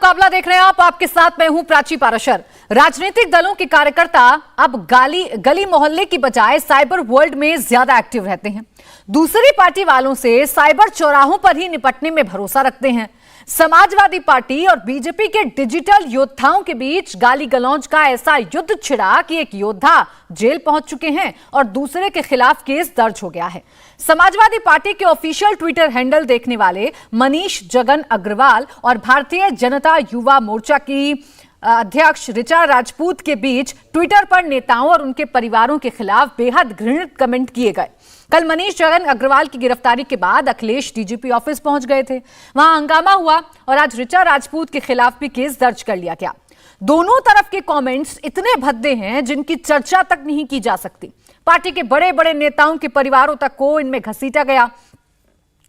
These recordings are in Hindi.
मुकाबला देख रहे हैं आप, आपके साथ मैं हूं प्राची पाराशर। राजनीतिक दलों के कार्यकर्ता अब गली मोहल्ले की बजाय साइबर वर्ल्ड में ज्यादा एक्टिव रहते हैं। दूसरी पार्टी वालों से साइबर चौराहों पर ही निपटने में भरोसा रखते हैं। समाजवादी पार्टी और बीजेपी के डिजिटल योद्धाओं के बीच गाली गलौज का ऐसा युद्ध छिड़ा कि एक योद्धा जेल पहुंच चुके हैं और दूसरे के खिलाफ केस दर्ज हो गया है। समाजवादी पार्टी के ऑफिशियल ट्विटर हैंडल देखने वाले मनीष जगन अग्रवाल और भारतीय जनता युवा मोर्चा की अध्यक्ष ऋचा राजपूत के बीच ट्विटर पर नेताओं और उनके परिवारों के खिलाफ बेहद घृणित कमेंट किए गए। कल मनीष जगन अग्रवाल की गिरफ्तारी के बाद अखिलेश डीजीपी ऑफिस पहुंच गए थे, वहां हंगामा हुआ और आज ऋचा राजपूत के खिलाफ भी केस दर्ज कर लिया गया। दोनों तरफ के कमेंट्स इतने भद्दे हैं जिनकी चर्चा तक नहीं की जा सकती। पार्टी के बड़े बड़े नेताओं के परिवारों तक को इनमें घसीटा गया।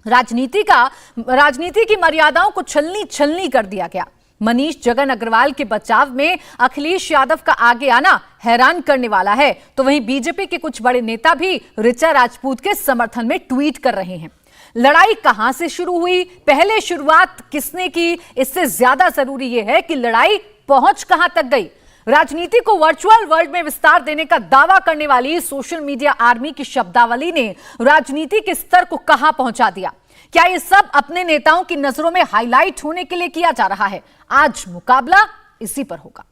राजनीति की मर्यादाओं को छलनी कर दिया गया। मनीष जगन अग्रवाल के बचाव में अखिलेश यादव का आगे आना हैरान करने वाला है, तो वहीं बीजेपी के कुछ बड़े नेता भी ऋचा राजपूत के समर्थन में ट्वीट कर रहे हैं। लड़ाई कहां से शुरू हुई, पहले शुरुआत किसने की, इससे ज्यादा जरूरी यह है कि लड़ाई पहुंच कहां तक गई। राजनीति को वर्चुअल वर्ल्ड में विस्तार देने का दावा करने वाली सोशल मीडिया आर्मी की शब्दावली ने राजनीति के स्तर को कहां पहुंचा दिया। क्या ये सब अपने नेताओं की नजरों में हाईलाइट होने के लिए किया जा रहा है? आज मुकाबला इसी पर होगा।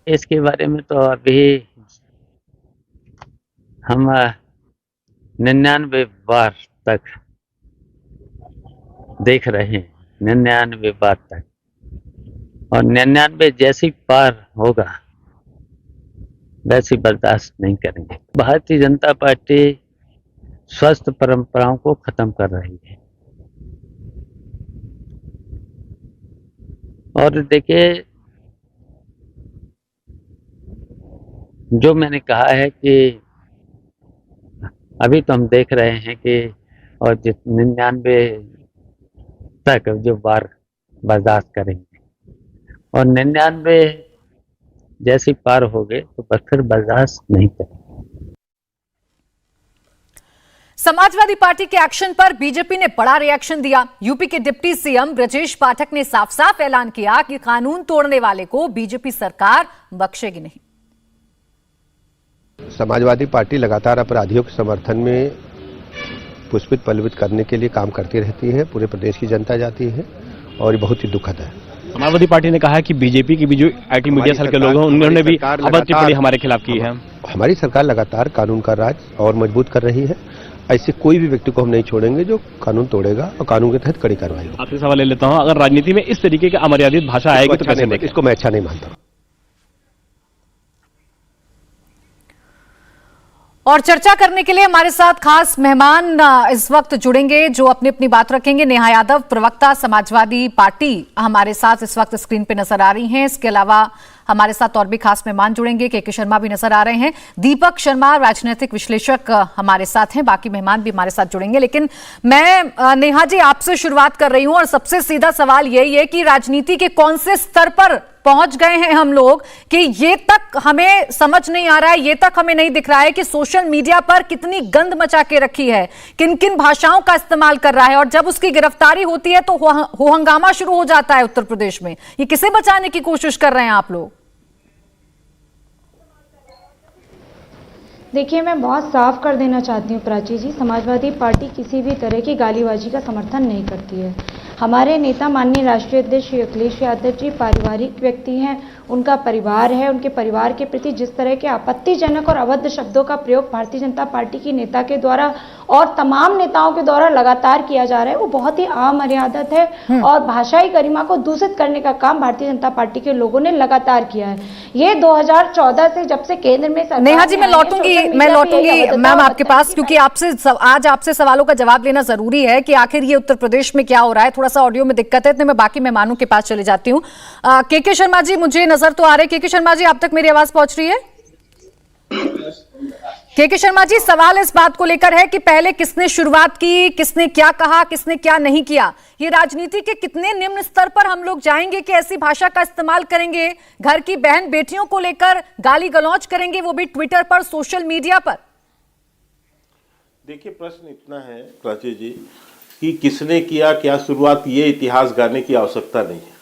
इसके बारे में तो अभी हम 99 बार तक देख रहे हैं, 99 बार तक, और 99 जैसी पार होगा वैसी बर्दाश्त नहीं करेंगे। भारतीय जनता पार्टी स्वस्थ परंपराओं को खत्म कर रही है। और देखिए, जो मैंने कहा है कि अभी तो हम देख रहे हैं कि और 99 तक जो बार बर्दाश्त करेंगे और 99 जैसी पार हो गए तो बस फिर बर्दाश्त नहीं करेंगे। समाजवादी पार्टी के एक्शन पर बीजेपी ने बड़ा रिएक्शन दिया। यूपी के डिप्टी सीएम ब्रजेश पाठक ने साफ साफ ऐलान किया कि कानून तोड़ने वाले को बीजेपी सरकार बख्शेगी नहीं। समाजवादी पार्टी लगातार अपराधियों के समर्थन में पुष्पित पल्लवित करने के लिए काम करती रहती है। पूरे प्रदेश की जनता जाती है और ये बहुत ही दुखद है। समाजवादी पार्टी ने कहा है कि बीजेपी की भी जो आईटी मीडिया सेल के लोग हैं उन्होंने भी अभद्र टिप्पणी हमारे खिलाफ की है। हमारी सरकार लगातार कानून का राज और मजबूत कर रही है। ऐसे कोई भी व्यक्ति को हम नहीं छोड़ेंगे जो कानून तोड़ेगा और कानून के तहत कड़ी कार्रवाई होगी। आपसे सवाल ले लेता हूं, अगर राजनीति में इस तरीके की अमर्यादित भाषा आएगी तो कैसे देखें? इसको मैं अच्छा नहीं मानता। और चर्चा करने के लिए हमारे साथ खास मेहमान इस वक्त जुड़ेंगे जो अपनी अपनी बात रखेंगे। नेहा यादव, प्रवक्ता समाजवादी पार्टी, हमारे साथ इस वक्त स्क्रीन पे नजर आ रही हैं। इसके अलावा हमारे साथ और भी खास मेहमान जुड़ेंगे। के शर्मा भी नजर आ रहे हैं। दीपक शर्मा, राजनीतिक विश्लेषक, हमारे साथ हैं। बाकी मेहमान भी हमारे साथ जुड़ेंगे। लेकिन मैं नेहा जी आपसे शुरुआत कर रही हूं और सबसे सीधा सवाल यही है कि राजनीति के कौन से स्तर पर पहुंच गए हैं हम लोग कि ये तक हमें समझ नहीं आ रहा है, ये तक हमें नहीं दिख रहा है कि सोशल मीडिया पर कितनी गंद मचा के रखी है, किन किन भाषाओं का इस्तेमाल कर रहा है, और जब उसकी गिरफ्तारी होती है तो हो हंगामा शुरू हो जाता है उत्तर प्रदेश में। ये किसे बचाने की कोशिश कर रहे हैं आप लोग? देखिए, मैं बहुत साफ कर देना चाहती हूँ प्राची जी, समाजवादी पार्टी किसी भी तरह की गालीबाजी का समर्थन नहीं करती है। हमारे नेता माननीय राष्ट्रीय अध्यक्ष श्री अखिलेश यादव जी पारिवारिक व्यक्ति हैं, उनका परिवार है। उनके परिवार के प्रति जिस तरह के आपत्तिजनक और अभद्र शब्दों का प्रयोग भारतीय जनता पार्टी की नेता के द्वारा और तमाम नेताओं के द्वारा लगातार किया जा रहा है, वो बहुत ही अमर्यादित है और भाषाई गरिमा को दूषित करने का काम भारतीय जनता पार्टी के लोगों ने लगातार किया है। ये 2014 से जब से केंद्र में सरकार, नेहा जी मैं लौटूंगी मैम आपके पास, क्योंकि आज आपसे सवालों का जवाब लेना जरूरी है कि आखिर ये उत्तर प्रदेश में क्या हो रहा है। थोड़ा सा ऑडियो में दिक्कत है तो मैं बाकी मेहमानों के पास चले जाती हूँ। के शर्मा जी, मुझे नजर तो आ रहे हैं। के शर्मा जी, आप तक मेरी आवाज पहुंच रही है? के शर्मा जी, सवाल इस बात को लेकर है कि पहले किसने शुरुआत की, किसने क्या कहा, किसने क्या नहीं किया। ये राजनीति के कितने निम्न स्तर पर हम लोग जाएंगे कि ऐसी भाषा का इस्तेमाल करेंगे, घर की बहन बेटियों को लेकर गाली गलौज करेंगे, वो भी ट्विटर पर, सोशल मीडिया पर? देखिए, प्रश्न इतना है प्राची जी कि किसने किया, क्या शुरुआत, ये इतिहास गाने की आवश्यकता नहीं है।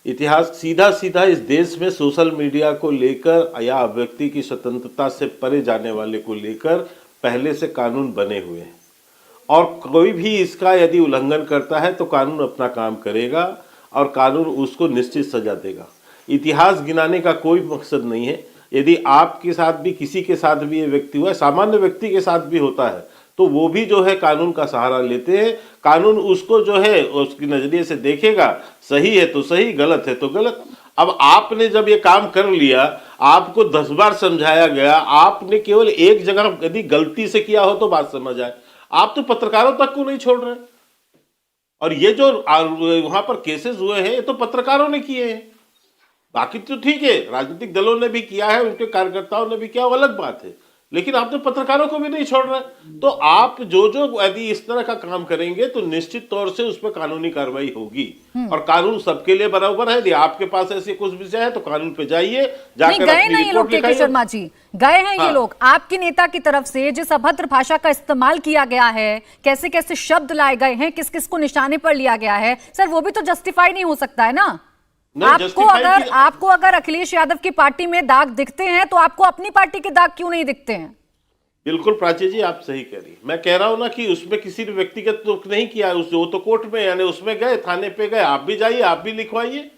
इतिहास सीधा सीधा इस देश में सोशल मीडिया को लेकर या व्यक्ति की स्वतंत्रता से परे जाने वाले को लेकर पहले से कानून बने हुए हैं, और कोई भी इसका यदि उल्लंघन करता है तो कानून अपना काम करेगा और कानून उसको निश्चित सजा देगा। इतिहास गिनाने का कोई मकसद नहीं है। यदि आपके साथ भी, किसी के साथ भी ये व्यक्ति हुआ है, सामान्य व्यक्ति के साथ भी होता है, तो वो भी जो है कानून का सहारा लेते हैं। कानून उसको जो है उसकी नजरिए से देखेगा, सही है तो सही, गलत है तो गलत। अब आपने जब ये काम कर लिया, आपको 10 बार समझाया गया, आपने केवल एक जगह यदि गलती से किया हो तो बात समझ आए, आप तो पत्रकारों तक को नहीं छोड़ रहे। और ये जो वहां पर केसेस हुए हैं, ये तो पत्रकारों ने किए हैं। बाकी तो ठीक है, राजनीतिक दलों ने भी किया है, उनके कार्यकर्ताओं ने भी किया, वो अलग बात है, लेकिन आप तो पत्रकारों को भी नहीं छोड़ रहे। तो आप जो यदि इस तरह का काम करेंगे तो निश्चित तौर से उस पर कानूनी कार्रवाई होगी, और कानून सबके लिए बराबर है। यदि आपके पास ऐसे कुछ विषय है तो कानून पे जाइए, जाकर गए नहीं लोग, के शर्मा जी गए हैं। ये लोग आपकी नेता की तरफ से जिस अभद्र भाषा का इस्तेमाल किया गया है, कैसे कैसे शब्द लाए गए हैं, किस किस को निशाने पर लिया गया है, सर वो भी तो जस्टिफाई नहीं हो सकता है ना। आपको अगर अखिलेश यादव की पार्टी में दाग दिखते हैं तो आपको अपनी पार्टी के दाग क्यों नहीं दिखते हैं? बिल्कुल प्राची जी, आप सही कह रही हैं। मैं कह रहा हूं ना कि उसमें किसी ने व्यक्तिगत दुख नहीं किया, वो तो कोर्ट में, यानी उसमें गए, थाने पे गए, आप भी जाइए, आप भी लिखवाइए,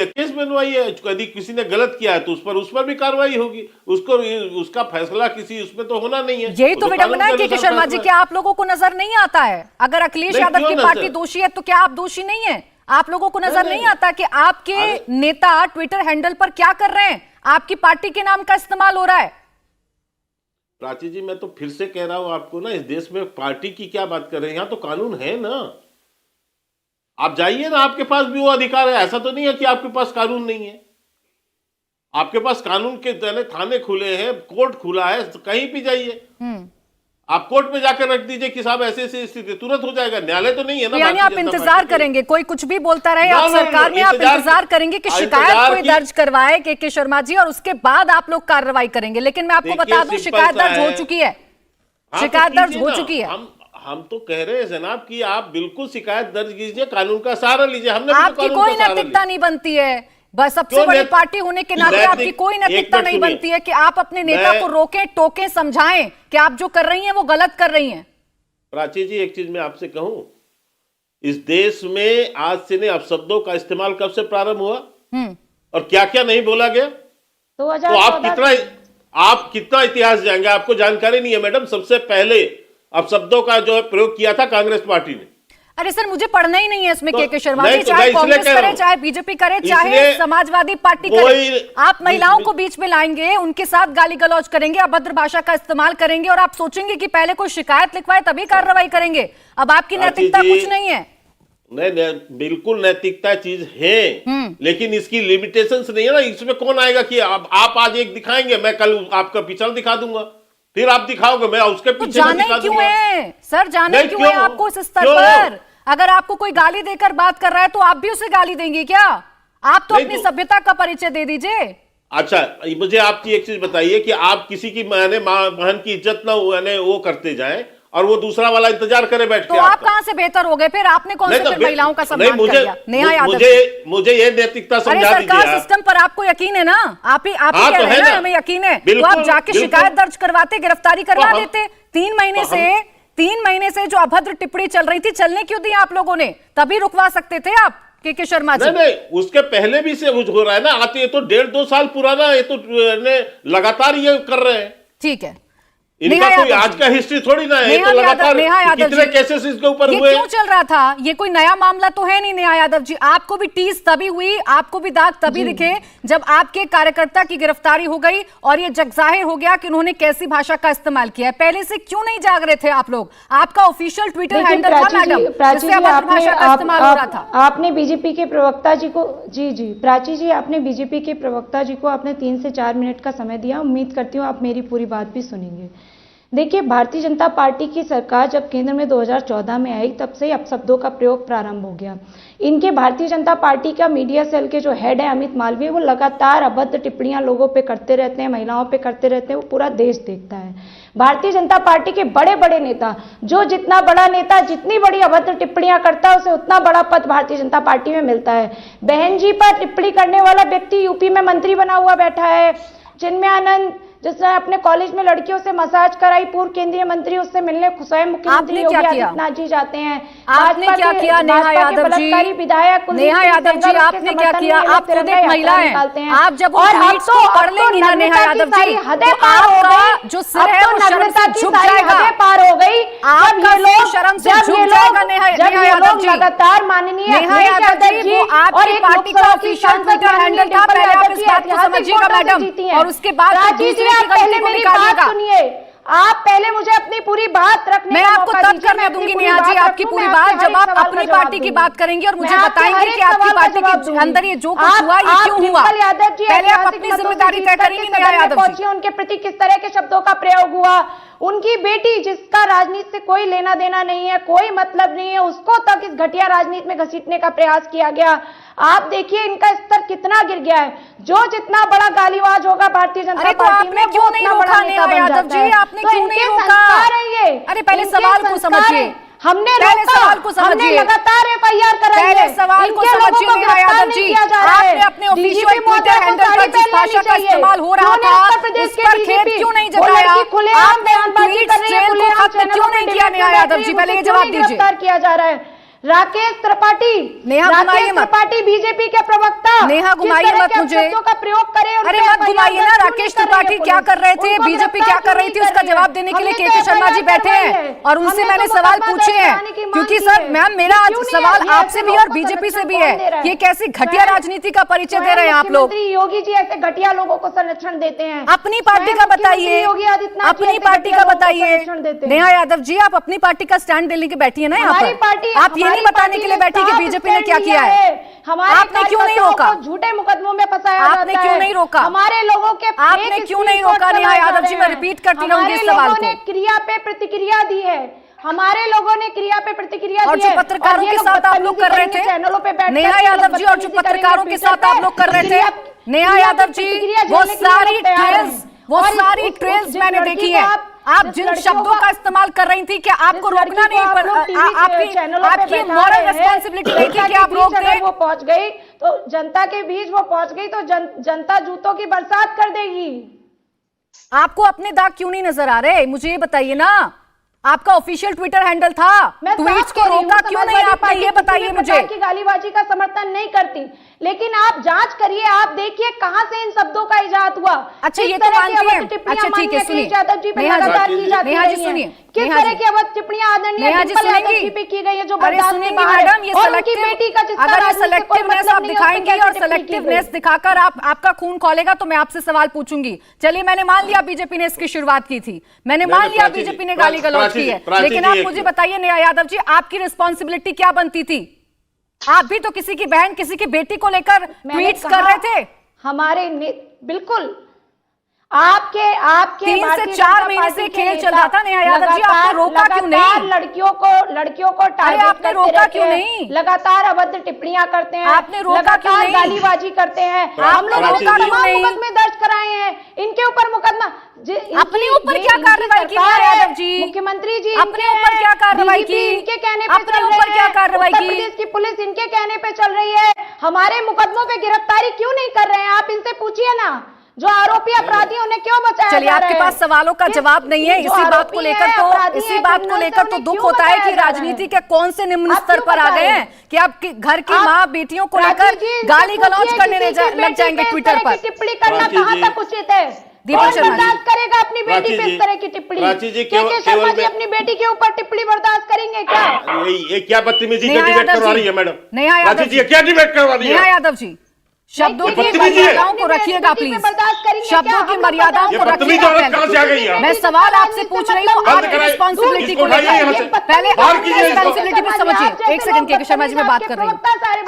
केस बनवाइए। यदि किसी ने गलत किया है तो उस पर भी कार्रवाई होगी, उसको उसका फैसला किसी उसमें तो होना नहीं है। यही तो विडंबना है के शर्मा जी, क्या आप लोगों को नजर नहीं आता है? अगर अखिलेश यादव की पार्टी दोषी है तो क्या आप दोषी नहीं है? आप लोगों को नजर नहीं आता कि आपके नेता ट्विटर हैंडल पर क्या कर रहे हैं? आपकी पार्टी के नाम का इस्तेमाल हो रहा है। प्राची जी, मैं तो फिर से कह रहा हूं आपको ना, इस देश में पार्टी की क्या बात कर रहे हैं, यहां तो कानून है ना। आप जाइए ना, आपके पास भी वो अधिकार है। ऐसा तो नहीं है कि आपके पास कानून नहीं है। आपके पास कानून के थाने खुले हैं, कोर्ट खुला है, कहीं भी जाइए। आप कोर्ट में जाकर रख दीजिए कि साहब ऐसे ऐसी स्थिति, तुरंत हो जाएगा। न्यायालय तो नहीं है ना। यानी आप इंतजार करेंगे, कोई कुछ भी बोलता रहे, आप सरकार में आप इंतजार करेंगे कि शिकायत कोई दर्ज करवाए के शर्मा जी, और उसके बाद आप लोग कार्रवाई करेंगे। लेकिन मैं आपको बता दूं, शिकायत दर्ज हो चुकी है, शिकायत दर्ज हो चुकी है। हम तो कह रहे हैं जनाब कि आप बिल्कुल शिकायत दर्ज कीजिए, कानून का सहारा लीजिए। हमने आपकी कोई नैतिकता नहीं बनती है, बस सबसे बड़ी पार्टी होने के नाते आपकी कोई नैतिकता नहीं बनती है कि आप अपने नेता को रोकें, टोकें, समझाएं कि आप जो कर रही हैं वो गलत कर रही हैं। प्राची जी, एक चीज मैं आपसे कहूं, इस देश में आज से नहीं, अपशब्दों का इस्तेमाल कब से प्रारंभ हुआ और क्या क्या नहीं बोला गया? तो आप कितना इतिहास जाएंगे, आपको जानकारी नहीं है मैडम। सबसे पहले अपशब्दों का जो प्रयोग किया था कांग्रेस पार्टी ने। अरे सर, मुझे पढ़ना ही नहीं है इसमें के शर्मा जी, चाहे कांग्रेस करे, चाहे बीजेपी करे, चाहे समाजवादी पार्टी करे, आप महिलाओं को बीच में लाएंगे, उनके साथ गाली गलौज करेंगे, अभद्र भाषा का इस्तेमाल करेंगे, और आप सोचेंगे कि पहले कोई शिकायत लिखवाए तभी कार्रवाई करेंगे। अब आपकी नैतिकता कुछ नहीं है। नहीं, बिल्कुल नैतिकता चीज है, लेकिन इसकी लिमिटेशंस नहीं है ना। इसमें कौन आएगा कि आप आज एक दिखाएंगे, मैं कल आपका पिछड़ दिखा दूंगा, फिर आप दिखाओगे, मैं उसके पीछे जाने क्यों है सर, जाने क्यों है आपको इस स्तर पर? अगर आपको कोई गाली देकर बात कर रहा है तो आप भी उसे गाली देंगे क्या? आप तो अपनी सभ्यता का परिचय दे दीजिए। अच्छा, मुझे आपकी एक चीज बताइए कि आप किसी की बहन की इज्जत ना वो करते जाएं और वो दूसरा वाला इंतजार करे बैठ के, तो आप कहाँ से बेहतर हो गए फिर? आपने कौन से महिलाओं का सम्मान कर दिया? नेहा यादव, मुझे ये नैतिकता समझा दीजिए। सरकार सिस्टम पर आपको यकीन है ना? आप ही कह रहे हैं ना हमें यकीन है, तो आप जाके शिकायत दर्ज करवाते, गिरफ्तारी करवा देते। 3 महीने से जो अभद्र टिप्पणी चल रही थी, चलने क्यों दी आप लोगों ने? तभी रुकवा सकते थे आप के शर्मा जी। नहीं, उसके पहले भी से हो रहा है ना। आते ये तो 1.5-2 साल पुराना, ये तो लगातार ये कर रहे हैं। ठीक है, इनका कोई आज का हिस्ट्री थोड़ी ना है, तो लगातार कितने केसेस इसके ऊपर हुए। क्यों चल रहा था? ये कोई नया मामला तो है नहीं नेहा यादव जी। आपको भी टीस तभी हुई, आपको भी दाग तभी दिखे जब आपके कार्यकर्ता की गिरफ्तारी हो गई और ये जगजाहिर हो गया कि उन्होंने कैसी भाषा का इस्तेमाल किया है। पहले से क्यों नहीं जाग रहे थे आप लोग? आपका ऑफिशियल ट्विटर हैंडल था मैडम, जिससे अभद्र भाषा का इस्तेमाल हो रहा था। आपने बीजेपी के प्रवक्ता जी को, जी प्राची जी, आपने बीजेपी के प्रवक्ता जी को आपने 3 से 4 मिनट का समय दिया। उम्मीद करती हूँ आप मेरी पूरी बात भी सुनेंगे। देखिए, भारतीय जनता पार्टी की सरकार जब केंद्र में 2014 में आई, तब से ही अपशब्दों का प्रयोग प्रारंभ हो गया। इनके भारतीय जनता पार्टी का मीडिया सेल के जो हेड है अमित मालवीय, वो लगातार अभद्र टिप्पणियां लोगों पे करते रहते हैं, महिलाओं पे करते रहते हैं, वो पूरा देश देखता है। भारतीय जनता पार्टी के बड़े बड़े नेता, जो जितना बड़ा नेता जितनी बड़ी अभद्र टिप्पणियां करता है, उसे उतना बड़ा पद भारतीय जनता पार्टी में मिलता है। बहन जी पर टिप्पणी करने वाला व्यक्ति यूपी में मंत्री बना हुआ बैठा है। चिन्मय आनंद, जिसने अपने कॉलेज में लड़कियों से मसाज कराई, पूर्व केंद्रीय मंत्री उससे मिलने स्वयं मुख्यमंत्री योगी आदित्यनाथ जी जाते हैं। आपने क्या किया नेहा यादव जी? विधायक नेहा यादव जी, आपने क्या किया? आप खुद एक महिला हैं, आप जब उन ट्वीट्स को पढ़ लेंगी ना नेहा यादव जी, तो आपका जो सिर है वो शर्म से झुक जाएगा, पार हो गई। आपका सिर शर्म से झुक जाएगा नेहा यादव जी। लगातार माननीय नेहा यादव जी, वो आपकी पार्टी का ऑफिशियल ट्विटर हैंडल था। पहले आप इस बात को समझिएगा मैडम, और उसके बाद दूसरे पहले मेरी बात सुनिए। आप पहले मुझे अपनी पूरी बात रखने मैं आपको तब करने दूंगी नेहा जी आपकी पूरी बात, जब आप अपनी पार्टी की बात करेंगी और मुझे बताएंगे कि आपकी पार्टी के अंदर ये जो कुछ हुआ ये क्यों हुआ। पहले आप अपनी जिम्मेदारी तय करेंगी नेहा यादव जी। उनके प्रति किस तरह के शब्दों का प्रयोग हुआ, उनकी बेटी जिसका राजनीति से कोई लेना देना नहीं है, कोई मतलब नहीं है, उसको तक इस घटिया राजनीति में घसीटने का प्रयास किया गया। आप देखिए इनका स्तर कितना गिर गया है। जो जितना बड़ा गालीबाज होगा भारतीय जनता पार्टी में, क्यों नहीं रोका नेहा यादव जी? आपने क्यों नहीं रोका? अरे पहले सवाल को समझिए, हमने पहले सवाल को समझिए, लगातार एफआईआर कराई है। पहले सवाल को समझिए नेहा यादव जी। आपने अपने ऑफिशियल ट्विटर हैंडल पर जिस भाषा का इस्तेमाल हो रहा था उस पर खेद क्यों नहीं जताया? आपने ट्वीट ट्रेल को खत्म क्यों नहीं किया नेहा यादव जी? पहले ये जवाब दीजिए। गिरफ्तार किया जा रहा है राकेश त्रिपाठी, बीजेपी के प्रवक्ता। नेहा घुमाइए मत मुझे, का प्रयोग करें। अरे मत घुमाइए ना। राकेश त्रिपाठी क्या कर रहे थे, बीजेपी क्या कर रही थी, उसका जवाब देने के लिए के शर्मा जी बैठे हैं और उनसे मैंने सवाल पूछे हैं। क्योंकि सर मैम, मेरा आज सवाल आपसे भी और बीजेपी से भी है, ये कैसी घटिया राजनीति का परिचय दे रहे हैं आप लोग? योगी जी ऐसे घटिया लोगों को संरक्षण देते हैं। अपनी पार्टी का बताइए, अपनी पार्टी का बताइए नेहा यादव जी। आप अपनी पार्टी का स्टैंड ले के बैठी है ना यहाँ पर, आप ये नहीं बताने के लिए बैठी कि बीजेपी ने क्या किया है। आपने क्यों नहीं रोका? झूठे मुकदमों में फंसाया आपने क्यों नहीं रोका? हमारे लोगों के आपने क्यों नहीं रोका नेहा यादव जी? मैं रिपीट करती रहूंगी इस सवाल को। क्रिया पे प्रतिक्रिया दी है, हमारे लोगों ने क्रिया पे प्रतिक्रिया दी है। और जो पत्रकारों के साथ आप लोग कर रहे थे नेहा यादव जी, और जो पत्रकारों के साथ आप लोग कर रहे थे नेहा यादव जी, वो सारी ट्रेल्स मैंने देखी है। आप जिन शब्दों का इस्तेमाल कर रही थी, क्या आपको रोकना नहीं पर आपकी मॉरल रिस्पांसिबिलिटी नहीं थी कि आप रोक दें? वो पहुंच गई तो जनता के बीच, वो पहुंच गई तो जनता जूतों की बरसात कर देगी। आपको अपने दाग क्यों नहीं नजर आ रहे, मुझे ये बताइए ना। आपका ऑफिशियल ट्विटर हैंडल था, ट्वीट्स को रोका क्यों नहीं आपने, ये बताइए मुझे। की गालीबाजी का समर्थन नहीं करती, लेकिन आप जांच करिए, आप देखिए कहां से इन शब्दों का इजाद हुआ। अच्छा ये तो मानती हैं, अच्छा ठीक है सुनिए नेहा जी, सुनिए किस तरह की अवध टिप्पणियां आदरणीय पे की गई है जो बर्दाश्त नहीं है मैडम। ये अगर ये सेलेक्टिवनेस आप दिखाएंगी और सेलेक्टिवनेस दिखाकर आपका खून खोलेगा तो मैं आपसे सवाल पूछूंगी। चलिए मैंने मान लिया बीजेपी ने इसकी शुरुआत की थी, मैंने मान लिया बीजेपी ने गाली गलौज की है, लेकिन आप मुझे बताइए नेहा यादव जी, आपकी रिस्पॉन्सिबिलिटी क्या बनती थी? आप भी तो किसी की बहन, किसी की बेटी को लेकर ट्वीट्स कर रहे थे। हमारे बिल्कुल आपके 3 से 4 महीने से खेल चल रहा था नेहा यादव जी, आपने रोका क्यों नहीं? लड़कियों को टारगेट आपने रोका क्यों नहीं? लगातार अभद्र टिप्पणियां करते हैं, आपने रोका क्यों नहीं? गालीबाजी करते हैं। हम लोग मुकदमे दर्ज कराए हैं इनके ऊपर, मुकदमा अपने ऊपर क्या कार्रवाई की यादव जी? मुख्यमंत्री जी अपने ऊपर क्या कार्रवाई की? इनके कहने पे अपने ऊपर क्या कार्रवाई की? उत्तर प्रदेश की पुलिस इनके कहने पे चल रही है, हमारे मुकदमों पे गिरफ्तारी क्यों नहीं कर रहे हैं? आप इनसे पूछिए ना, जो आरोपी अपराधी उन्हें क्यों बचाया? चलिए आपके पास सवालों का जवाब नहीं है, इसी बात को लेकर तो दुख होता है कि राजनीति के कौन से निम्न स्तर पर आ गए हैं कि आप घर की माँ बेटियों को लेकर गाली गलौज करने लग जाएंगे ट्विटर पर। टिप्पणी करना कहाँ तक उचित है? बर्दाश्त करेगा अपनी बेटी पे इस तरह की टिप्पणी? के शर्मा जी अपनी बेटी के ऊपर टिप्पणी बर्दाश्त करेंगे क्या? ये क्या बदतमीजी का डिबेट करवा रही है मैडम? नेहा यादव जी, क्या डिबेट करवा रही है? नेहा यादव जी, शब्दों की मर्यादाओं को रखिएगा प्लीज, शब्दों की मर्यादाओं को रखिएगा। मैं सवाल आपसे पूछ रही हूँ आपकी रिस्पॉन्सिबिलिटी को लेकर, पहले अपनी रिस्पॉन्सिबिलिटी भी समझिए। एक सेकंड के शर्मा जी, मैं बात कर रही हूँ,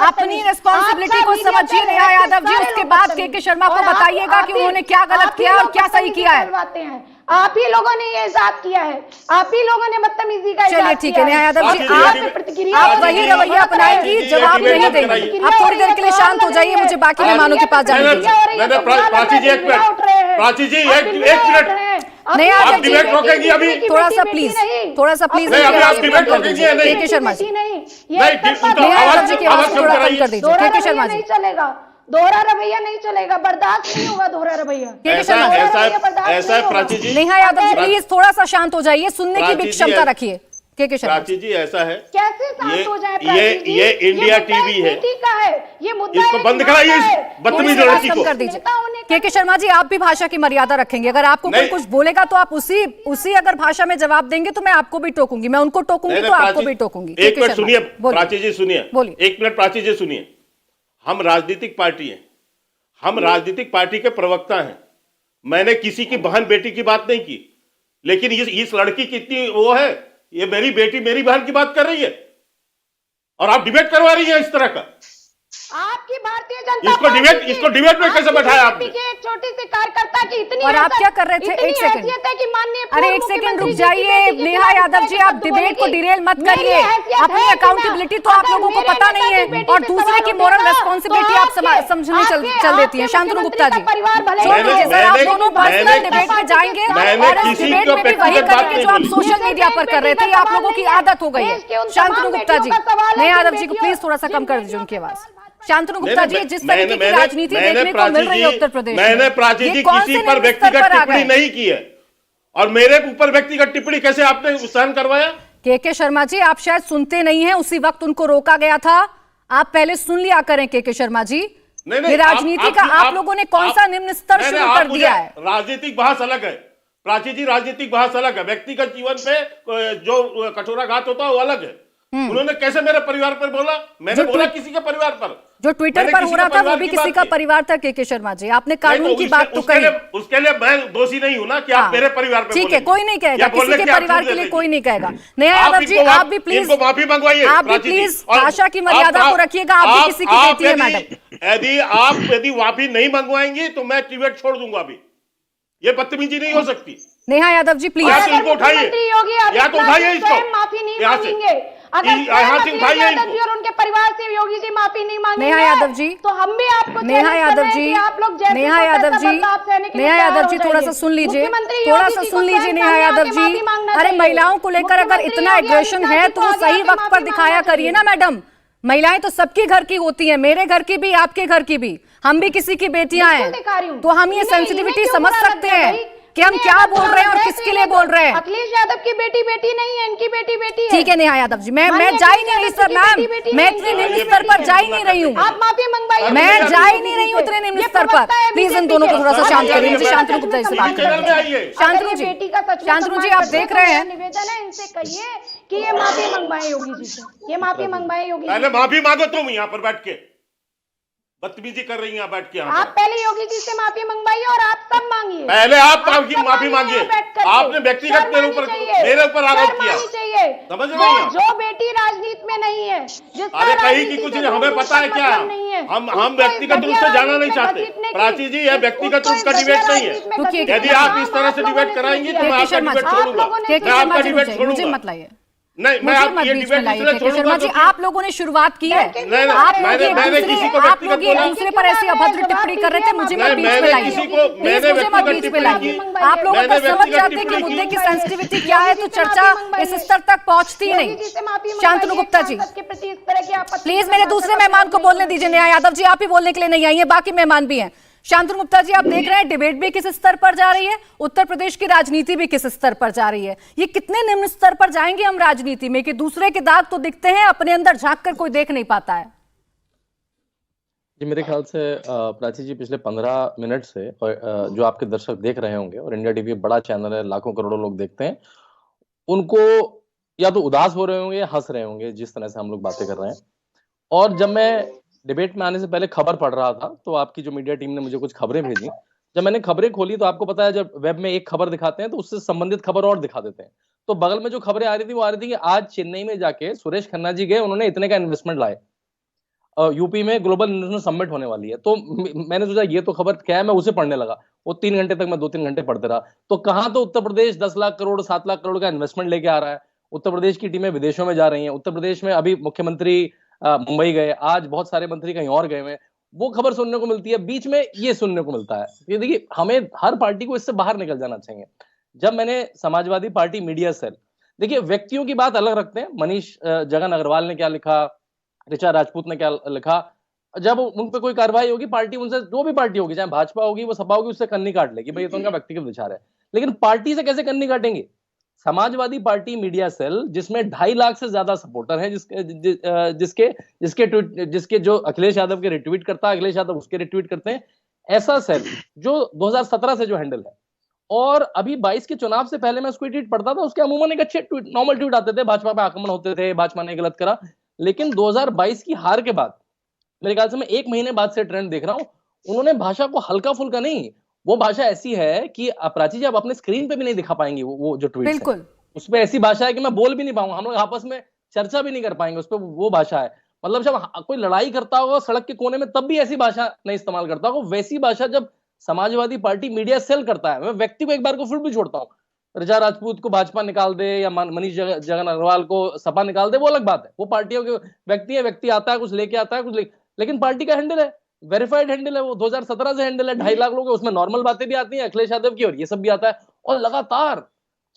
अपनी रिस्पॉन्सिबिलिटी को समझिए नेहा यादव जी। उसके बाद के शर्मा को बताइएगा कि उन्होंने क्या गलत किया और क्या सही किया है। आप ही लोगों ने ये इजाद किया है, आप ही लोगों ने बदतमीजी का चलिए ठीक है नेहा यादव जी, आप वही रवैया अपनाएंगी, जवाब नहीं देंगी। आप थोड़ी देर के लिए शांत हो जाइए, मुझे बाकी मेहमानों के पास जाने दीजिए। प्राची जी एक मिनट, प्राची जी एक मिनट, नहीं आप डिबेट रोकेंगी अभी? थोड़ा सा प्लीज नहीं, अभी आप डिबेट रोकेंगी या नहीं? के शर्मा जी, नहीं, नेहा यादव जी की आवाज को थोड़ा कम कर दीजिए। के शर्मा जी, चलेगा, दोहरा रवैया नहीं चलेगा, बर्दाश्त नहीं होगा दोहरा रवैया। ऐसा है प्राची जी। नेहा यादव जी प्लीज थोड़ा सा शांत हो जाइए, सुनने की भी क्षमता रखिए। के शर्मा प्राची जी ऐसा है, कैसे शांत हो जाए? ये इंडिया टीवी है, ये मुद्दा इसको बंद कराइए, इस बदतमीज लड़की को। कर दीजिए। के शर्मा जी, आप भी भाषा की मर्यादा रखेंगे। अगर आपको कोई कुछ बोलेगा तो आप उसी अगर भाषा में जवाब देंगे तो मैं आपको भी टोकूंगी, मैं उनको टोकूंगी तो आपको भी टोकूंगी। एक मिनट सुनिए प्राची जी, सुनिए, बोलिए। एक मिनट प्राची जी सुनिए। हम राजनीतिक पार्टी हैं, हम राजनीतिक पार्टी के प्रवक्ता हैं। मैंने किसी की बहन बेटी की बात नहीं की, लेकिन इस लड़की की इतनी वो है, ये मेरी बेटी मेरी बहन की बात कर रही है और आप डिबेट करवा रही हैं इस तरह का। आपकी भारतीय जनता इसको डिबेट में कैसे बैठाया आपने? एक छोटी सी कार्यकर्ता की इतनी, और आप क्या कर रहे थे? एक सेकंड, अरे एक सेकंड रुक जाइए नेहा यादव जी, आप डिबेट को डिरेल मत करिए। अपनी अकाउंटेबिलिटी तो आप लोगों को पता नहीं है और दूसरे की मोरल रेस्पॉन्सिबिलिटी आप समझने चल देती है। शांतनु गुप्ता जी, छोड़ दीजिए सर, आप दोनों पर्सनल डिबेट में जाएंगे और इस डिबेट में भी वही करेंगे जो आप सोशल मीडिया पर कर रहे थे। आप लोगों की आदत हो गई है। शांतनु गुप्ता जी, नेहा यादव जी को प्लीज थोड़ा सा कम कर दीजिए उनकी आवाज। शांतनु गुप्ता जी, जिस तरीके की राजनीति देखने को मिल रही है उत्तर प्रदेश में, मैंने प्राची जी किसी पर व्यक्तिगत टिप्पणी नहीं की है, और मेरे ऊपर व्यक्तिगत टिप्पणी कैसे आपने सहन करवाया? के शर्मा जी, आप शायद सुनते नहीं हैं, उसी वक्त उनको रोका गया था, आप पहले सुन लिया करें। के शर्मा जी, ये राजनीति का आप लोगों ने कौन सा निम्न स्तर शुरू कर दिया है? राजनीतिक बहस अलग है प्राची जी, राजनीतिक बहस अलग है, व्यक्तिगत जीवन पे जो कटोराघात होता है वो अलग है। उन्होंने कैसे मेरे परिवार पर बोला? मैंने बोला किसी के परिवार पर? जो ट्विटर पर हो रहा था वो भी किसी का परिवार था। के शर्मा जी, आपने कानून की बात तो कही, उसके लिए मैं दोषी नहीं हूं ना कि आप मेरे परिवार पे ठीक है, कोई नहीं कहेगा, किसी के परिवार के लिए कोई नहीं कहेगा। नेहा यादव जी, आप भी प्लीज माफी मंगवाइए, आप भी प्लीज भाषा की मर्यादा को रखिएगा। आप भी किसी की बेटी है मैडम। यदि माफी नहीं मंगवाएंगी तो मैं टिबेट छोड़ दूंगा। अभी ये बदतमीजी नहीं हो सकती। नेहा यादव जी प्लीज, या तो इनको उठाइए, या तो उठाइए इसको माफी नहीं यहाँ से, यहाँ से उठाइए और उनके परिवार से योगी जी माफी नहीं मांगेंगे नेहा यादव जी, तो हम भी आपको नेहा यादव जी, आप लोग नेहा यादव जी थोड़ा सा सुन लीजिए, नेहा यादव जी। अरे महिलाओं को लेकर अगर इतना एग्रेशन है तो वो सही वक्त पर दिखाया करिए ना मैडम। महिलाएं तो सबके घर की होती हैं, मेरे घर की भी, आपके घर की भी, हम भी किसी की बेटियां हैं, तो हम ये सेंसिटिविटी समझ सकते हैं कि हम क्या बोल रहे हैं और किसके लिए बोल रहे हैं। अखिलेश यादव की बेटी नहीं है, इनकी बेटी है। ठीक है नेहा यादव जी, मैं जा ही नहीं रही सर, मैम मैं इतने निम्न स्तर पर जा ही नहीं रही हूँ, आप माफी मंगवाइए, मैं जा ही नहीं रही हूँ उतने निम्न स्तर पर। प्लीज इन दोनों को थोड़ा सा शांत करिए, मुझे शांतनु गुप्ता जी से बात करिए। शांतनु जी, आप देख रहे हैं, निवेदन है इनसे कहिए कि ये माफी मंगवाए योगी जी से, ये माफी मंगवाए योगी। पहले माफी मांगो तुम यहाँ पर बैठ के, बदतमीजी कर रही हैं बैठ के। आप पहले योगी जी से माफी मंगवाइए और आप सब मांगिए। पहले आप माफी मांगिए। आपने व्यक्तिगत मेरे ऊपर आरोप किया, समझ रहे हैं? जो बेटी राजनीति में नहीं है, अरे कहीं की कुछ हमें पता है क्या? हम व्यक्तिगत रूप से जाना नहीं चाहते प्राची जी, यह व्यक्तिगत रूप का डिबेट नहीं है। यदि आप इस तरह से डिबेट कराएंगी तो मैं आपका डिबेट छोड़ूंगा, मैं आपका डिबेट छोड़ूंगा। मत लाइए, नहीं, मैं आप ये डिबेट शर्मा जी, आप लोगों ने शुरुआत की है, आप लोग एक दूसरे पर ऐसी अभद्र टिप्पणी कर रहे थे, मुझे मत बीच में लाइए, मुझे मत बीच में लाइए। आप लोग अगर समझ जाते कि मुद्दे की सेंसिटिविटी क्या है तो चर्चा इस स्तर तक पहुंचती नहीं। शांतनु गुप्ता जी प्लीज मेरे दूसरे मेहमान को बोलने दीजिए। नेहा यादव जी, आप ही बोलने के लिए नहीं आई है, बाकी मेहमान भी हैं। शांतनु गुप्ता जी, आप देख रहे हैं डिबेट भी किस स्तर पर जा रही है, उत्तर प्रदेश की राजनीति भी किस स्तर पर जा रही है। ये कितने निम्न स्तर पर जाएंगे हम राजनीति में कि दूसरे के दाग तो दिखते हैं, अपने अंदर झांक कर कोई देख नहीं पाता है। जी मेरे ख्याल से प्राची जी, पिछले 15 मिनट से जो आपके दर्शक देख रहे होंगे, और इंडिया टीवी बड़ा चैनल है, लाखों करोड़ों लोग देखते हैं, उनको या तो उदास हो रहे होंगे या हंस रहे होंगे जिस तरह से हम लोग बातें कर रहे हैं। और जब मैं डिबेट में आने से पहले खबर पढ़ रहा था तो आपकी जो मीडिया टीम ने मुझे कुछ खबरें भेजी, जब मैंने खबरें खोली तो आपको पता है जब वेब में एक खबर दिखाते हैं तो उससे संबंधित खबर और दिखा देते हैं। तो बगल में जो खबरें आ रही थी वो आ रही थी कि आज चेन्नई में जाके सुरेश खन्ना जी गए, उन्होंने इतने का इन्वेस्टमेंट लाए। यूपी में ग्लोबल इंटरनेशनल समिट होने वाली है। तो मैंने सोचा ये तो खबर क्या है, मैं उसे पढ़ने लगा। वो 3 घंटे तक मैं 2-3 घंटे पढ़ते रहा। तो कहां तो उत्तर प्रदेश 10 लाख करोड़ 7 लाख करोड़ का इन्वेस्टमेंट लेके आ रहा है, उत्तर प्रदेश की टीमें विदेशों में जा रही हैं, उत्तर प्रदेश में अभी मुख्यमंत्री मुंबई गए, आज बहुत सारे मंत्री कहीं और गए हुए, वो खबर सुनने को मिलती है। बीच में ये सुनने को मिलता है। ये देखिए, हमें हर पार्टी को इससे बाहर निकल जाना चाहिए। जब मैंने समाजवादी पार्टी मीडिया सेल, देखिए व्यक्तियों की बात अलग रखते हैं, मनीष जगन अग्रवाल ने क्या लिखा, ऋचा राजपूत ने क्या लिखा, जब उन पर कोई कार्रवाई होगी, पार्टी उनसे, जो भी पार्टी होगी, चाहे भाजपा होगी, वो सपा होगी, उससे कन्नी काट लेगी, भाई ये तो उनका व्यक्तिगत विचार है। लेकिन पार्टी से कैसे कन्नी काटेंगे? समाजवादी पार्टी मीडिया सेल, जिसमें 2.5 लाख से ज्यादा सपोर्टर हैं, जिसके जो अखिलेश यादव के रिट्वीट करता है, अखिलेश यादव उसके रिट्वीट करते हैं, ऐसा सेल जो 2017 से जो हैंडल है। और अभी 22 के चुनाव से पहले मैं उसको ट्वीट पढ़ता था, उसके अमूमन एक अच्छे ट्वीट, नॉर्मल ट्वीट आते थे, भाजपा पे आक्रमण होते थे, भाजपा ने गलत करा। लेकिन 2022 की हार के बाद, मेरे ख्याल से मैं 1 महीने बाद से ट्रेंड देख रहा हूं, उन्होंने भाषा को हल्का फुल्का नहीं, वो भाषा ऐसी है कि प्राची जी आप अपने स्क्रीन पे भी नहीं दिखा पाएंगे वो जो ट्वीट है, उस पर ऐसी भाषा है कि मैं बोल भी नहीं पाऊंगा, हम लोग आपस में चर्चा भी नहीं कर पाएंगे उस पर, वो भाषा है। मतलब जब कोई लड़ाई करता होगा सड़क के कोने में, तब भी ऐसी भाषा नहीं इस्तेमाल करता होगा, वैसी भाषा जब समाजवादी पार्टी मीडिया सेल करता है। मैं व्यक्ति को एक बार को फिर भी छोड़ता हूँ, ऋचा राजपूत को भाजपा निकाल दे या मनीष जगन अग्रवाल को सपा निकाल दे, वो अलग बात है, वो पार्टियों के व्यक्ति है, व्यक्ति आता है कुछ लेके आता है कुछ लेकिन पार्टी का हैंडल है, वेरीफाइड हैंडल है, वो 2017 से हैंडल है, 2.5 लाख लोग, उसमें नॉर्मल बातें भी आती हैं अखिलेश यादव की और ये सब भी आता है। और लगातार,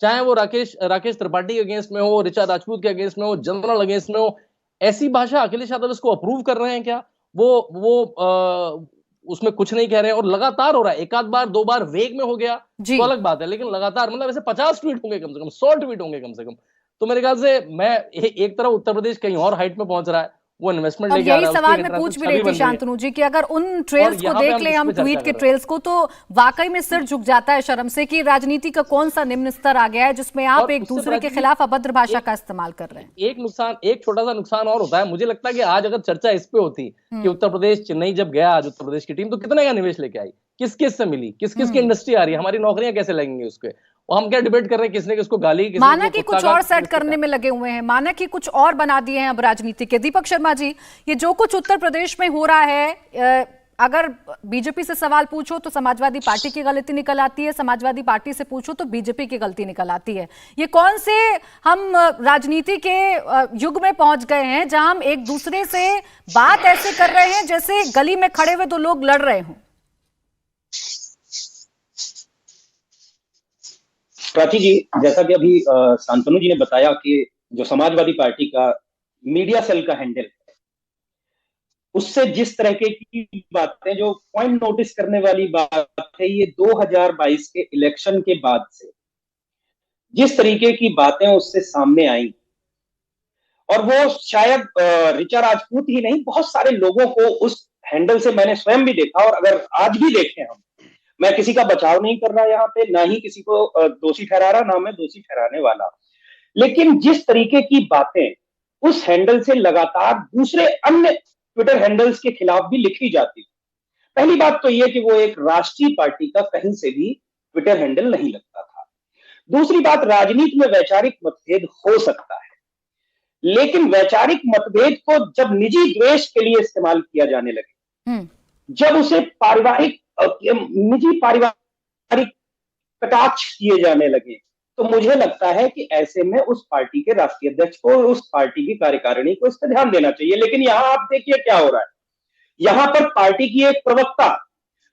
चाहे वो राकेश त्रिपाठी के अगेंस्ट में हो, ऋचा राजपूत के अगेंस्ट में हो, जनरल अगेंस्ट में हो, ऐसी भाषा अखिलेश यादव इसको अप्रूव कर रहे हैं क्या? वो उसमें कुछ नहीं कह रहे हैं और लगातार हो रहा है। एक आध बार 2 बार वेग में हो गया तो अलग बात है, लेकिन लगातार, मतलब ऐसे 50 ट्वीट होंगे कम से कम, 100 ट्वीट होंगे कम से कम। तो मेरे ख्याल से मैं एक तरफ उत्तर प्रदेश कहीं और हाइट में पहुंच रहा है, वो इन्वेस्टमेंट लेके आ रहा है। यही सवाल मैं पूछ भी रही थी शांतनु जी कि अगर उन ट्रेल्स को देख ले हम, ट्वीट के ट्रेल्स को, तो वाकई में सिर झुक जाता है शर्म से कि राजनीति का कौन सा निम्न स्तर आ गया है जिसमें आप एक दूसरे के खिलाफ अभद्र भाषा का इस्तेमाल कर रहे हैं। एक छोटा सा नुकसान और होता है, मुझे लगता है कि आज अगर चर्चा इस पे होती कि उत्तर प्रदेश, चेन्नई जब गया आज उत्तर प्रदेश की टीम, तो कितने का निवेश लेके आई, किस किस से मिली, किस किस की इंडस्ट्री आ रही है, हमारी नौकरियां कैसे लगेंगे उसके, हम क्या डिबेट कर रहे हैं, किसने किसको गाली, माना कि कुछ और सेट करने में लगे हुए हैं, माना कि कुछ और बना दिए हैं अब राजनीति के। दीपक शर्मा जी, ये जो कुछ उत्तर प्रदेश में हो रहा है, अगर बीजेपी से सवाल पूछो तो समाजवादी पार्टी की गलती निकल आती है, समाजवादी पार्टी से पूछो तो बीजेपी की गलती निकल आती है। ये कौन से हम राजनीति के युग में पहुंच गए हैं जहां हम एक दूसरे से बात ऐसे कर रहे हैं जैसे गली में खड़े हुए 2 लोग लड़ रहे हों? प्राची जी, जैसा कि अभी शांतनु जी ने बताया कि जो समाजवादी पार्टी का मीडिया सेल का हैंडल है, उससे जिस तरह की बातें, जो पॉइंट नोटिस करने वाली बात है, ये 2022 के इलेक्शन के बाद से जिस तरीके की बातें उससे सामने आई, और वो शायद ऋचा राजपूत ही नहीं, बहुत सारे लोगों को उस हैंडल से मैंने स्वयं भी देखा, और अगर आज भी देखें हम, मैं किसी का बचाव नहीं कर रहा यहाँ पे, ना ही किसी को दोषी ठहरा रहा, ना मैं दोषी ठहराने वाला, लेकिन जिस तरीके की बातें उस हैंडल से लगातार दूसरे अन्य ट्विटर हैंडल्स के खिलाफ भी लिखी जाती, पहली बात तो यह कि वो एक राष्ट्रीय पार्टी का कहीं से भी ट्विटर हैंडल नहीं लगता था। दूसरी बात, राजनीति में वैचारिक मतभेद हो सकता है, लेकिन वैचारिक मतभेद को जब निजी द्वेष के लिए इस्तेमाल किया जाने लगे, जब उसे निजी पारिवारिक कटाक्ष किए जाने लगे, तो मुझे लगता है कि ऐसे में उस पार्टी के राष्ट्रीय अध्यक्ष को, उस पार्टी की कार्यकारिणी को इस पर ध्यान देना चाहिए। लेकिन यहां आप देखिए क्या हो रहा है, यहां पर पार्टी की एक प्रवक्ता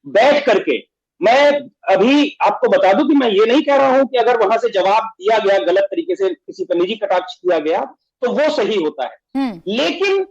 बैठ करके, मैं अभी आपको बता दूं कि मैं ये नहीं कह रहा हूं कि अगर वहां से जवाब दिया गया गलत तरीके से, किसी पर निजी कटाक्ष किया गया, तो वो सही होता है, लेकिन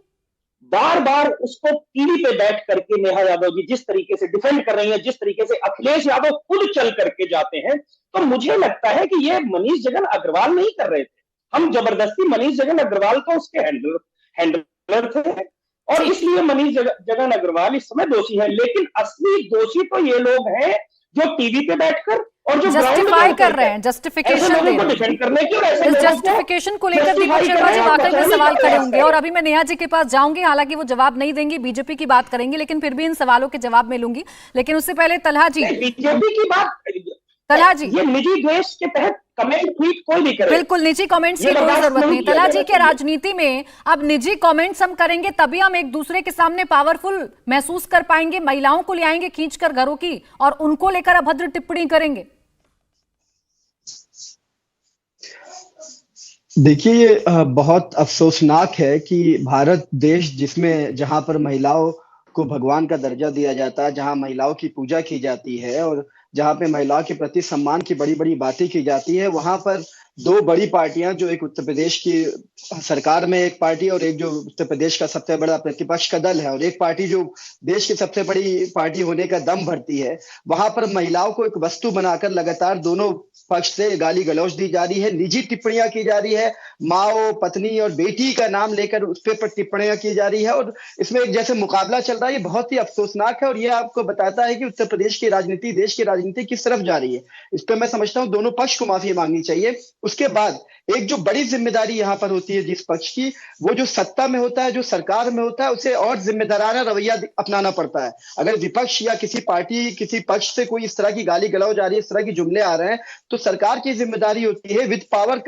बार बार उसको टीवी पे बैठ करके नेहा यादव जी जिस तरीके से डिफेंड कर रही है, जिस तरीके से अखिलेश यादव खुद चल करके जाते हैं, तो मुझे लगता है कि ये मनीष जगन अग्रवाल नहीं कर रहे थे, हम जबरदस्ती मनीष जगन अग्रवाल को उसके हैंडलर थे, और इसलिए मनीष जगन अग्रवाल इस समय दोषी है। लेकिन असली दोषी तो ये लोग हैं जो टीवी पे बैठकर और जो जस्टिफाई कर रहे हैं, जस्टिफिकेशन दे रहे हैं, डिफेंड करने की, और ऐसे इस जस्टिफिकेशन को लेकर दीपक शर्मा जी वाकई में सवाल खड़े होंगे। और अभी मैं नेहा जी के पास जाऊंगी, हालांकि वो जवाब नहीं देंगी, बीजेपी की बात करेंगे, लेकिन फिर भी इन सवालों के जवाब मैं लूंगी। लेकिन उससे पहले तलहा जी, बीजेपी की बात, तलहा जी, ये निजी द्वेष के तहत कमेंट ट्वीट कोई भी करे। बिल्कुल, निजी कमेंट्स ये की कोई बर्दाश्त जरूरत नहीं नहीं। किया तला जी जाना के चाहिए। राजनीति में अब निजी कमेंट्स हम करेंगे तभी हम एक दूसरे के सामने पावरफुल महसूस कर पाएंगे। महिलाओं को ले आएंगे खींचकर घरों की और उनको लेकर अभद्र टिप्पणी करेंगे। देखिए, ये बहुत अफसोसनाक है कि भारत देश जिसमें जहां पर महिलाओं को भगवान का दर्जा दिया जाता है, जहां महिलाओं की पूजा की जाती है और जहां पे महिलाओं के प्रति सम्मान की बड़ी बड़ी बातें की जाती है, वहां पर दो बड़ी पार्टियां, जो एक उत्तर प्रदेश की सरकार में एक पार्टी और एक जो उत्तर प्रदेश का सबसे बड़ा प्रतिपक्ष का दल है और एक पार्टी जो देश की सबसे बड़ी पार्टी होने का दम भरती है, वहां पर महिलाओं को एक वस्तु बनाकर लगातार दोनों पक्ष से गाली गलौज दी जा रही है, निजी टिप्पणियां की जा रही है, माँ, पत्नी और बेटी का नाम लेकर उस पर टिप्पणियां की जा रही है और इसमें एक जैसे मुकाबला चल रहा है। ये बहुत ही अफसोसनाक है और ये आपको बताता है कि उत्तर प्रदेश की राजनीति, देश की राजनीति किस तरफ जा रही है। इस पर मैं समझता हूँ दोनों पक्ष को माफी मांगनी चाहिए। उसके बाद एक जो बड़ी जिम्मेदारी यहाँ पर होती है जिस पक्ष की, वो जो सत्ता में होता है, जो सरकार में होता है, उसे और जिम्मेदाराना रवैया अपनाना पड़ता है। अगर विपक्ष या किसी पार्टी, किसी पक्ष से कोई इस तरह की गाली गलौज आ रही है, इस तरह की जुमले आ रहे हैं, तो सरकार की जिम्मेदारी होती है with power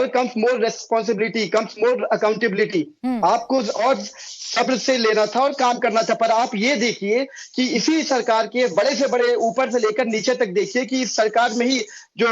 comes more responsibility, comes more accountability. आपको और सब्र से लेना था और काम करना था। पर आप ये देखिए कि इसी सरकार के बड़े से बड़े, ऊपर से लेकर नीचे तक देखिए कि इस सरकार में ही जो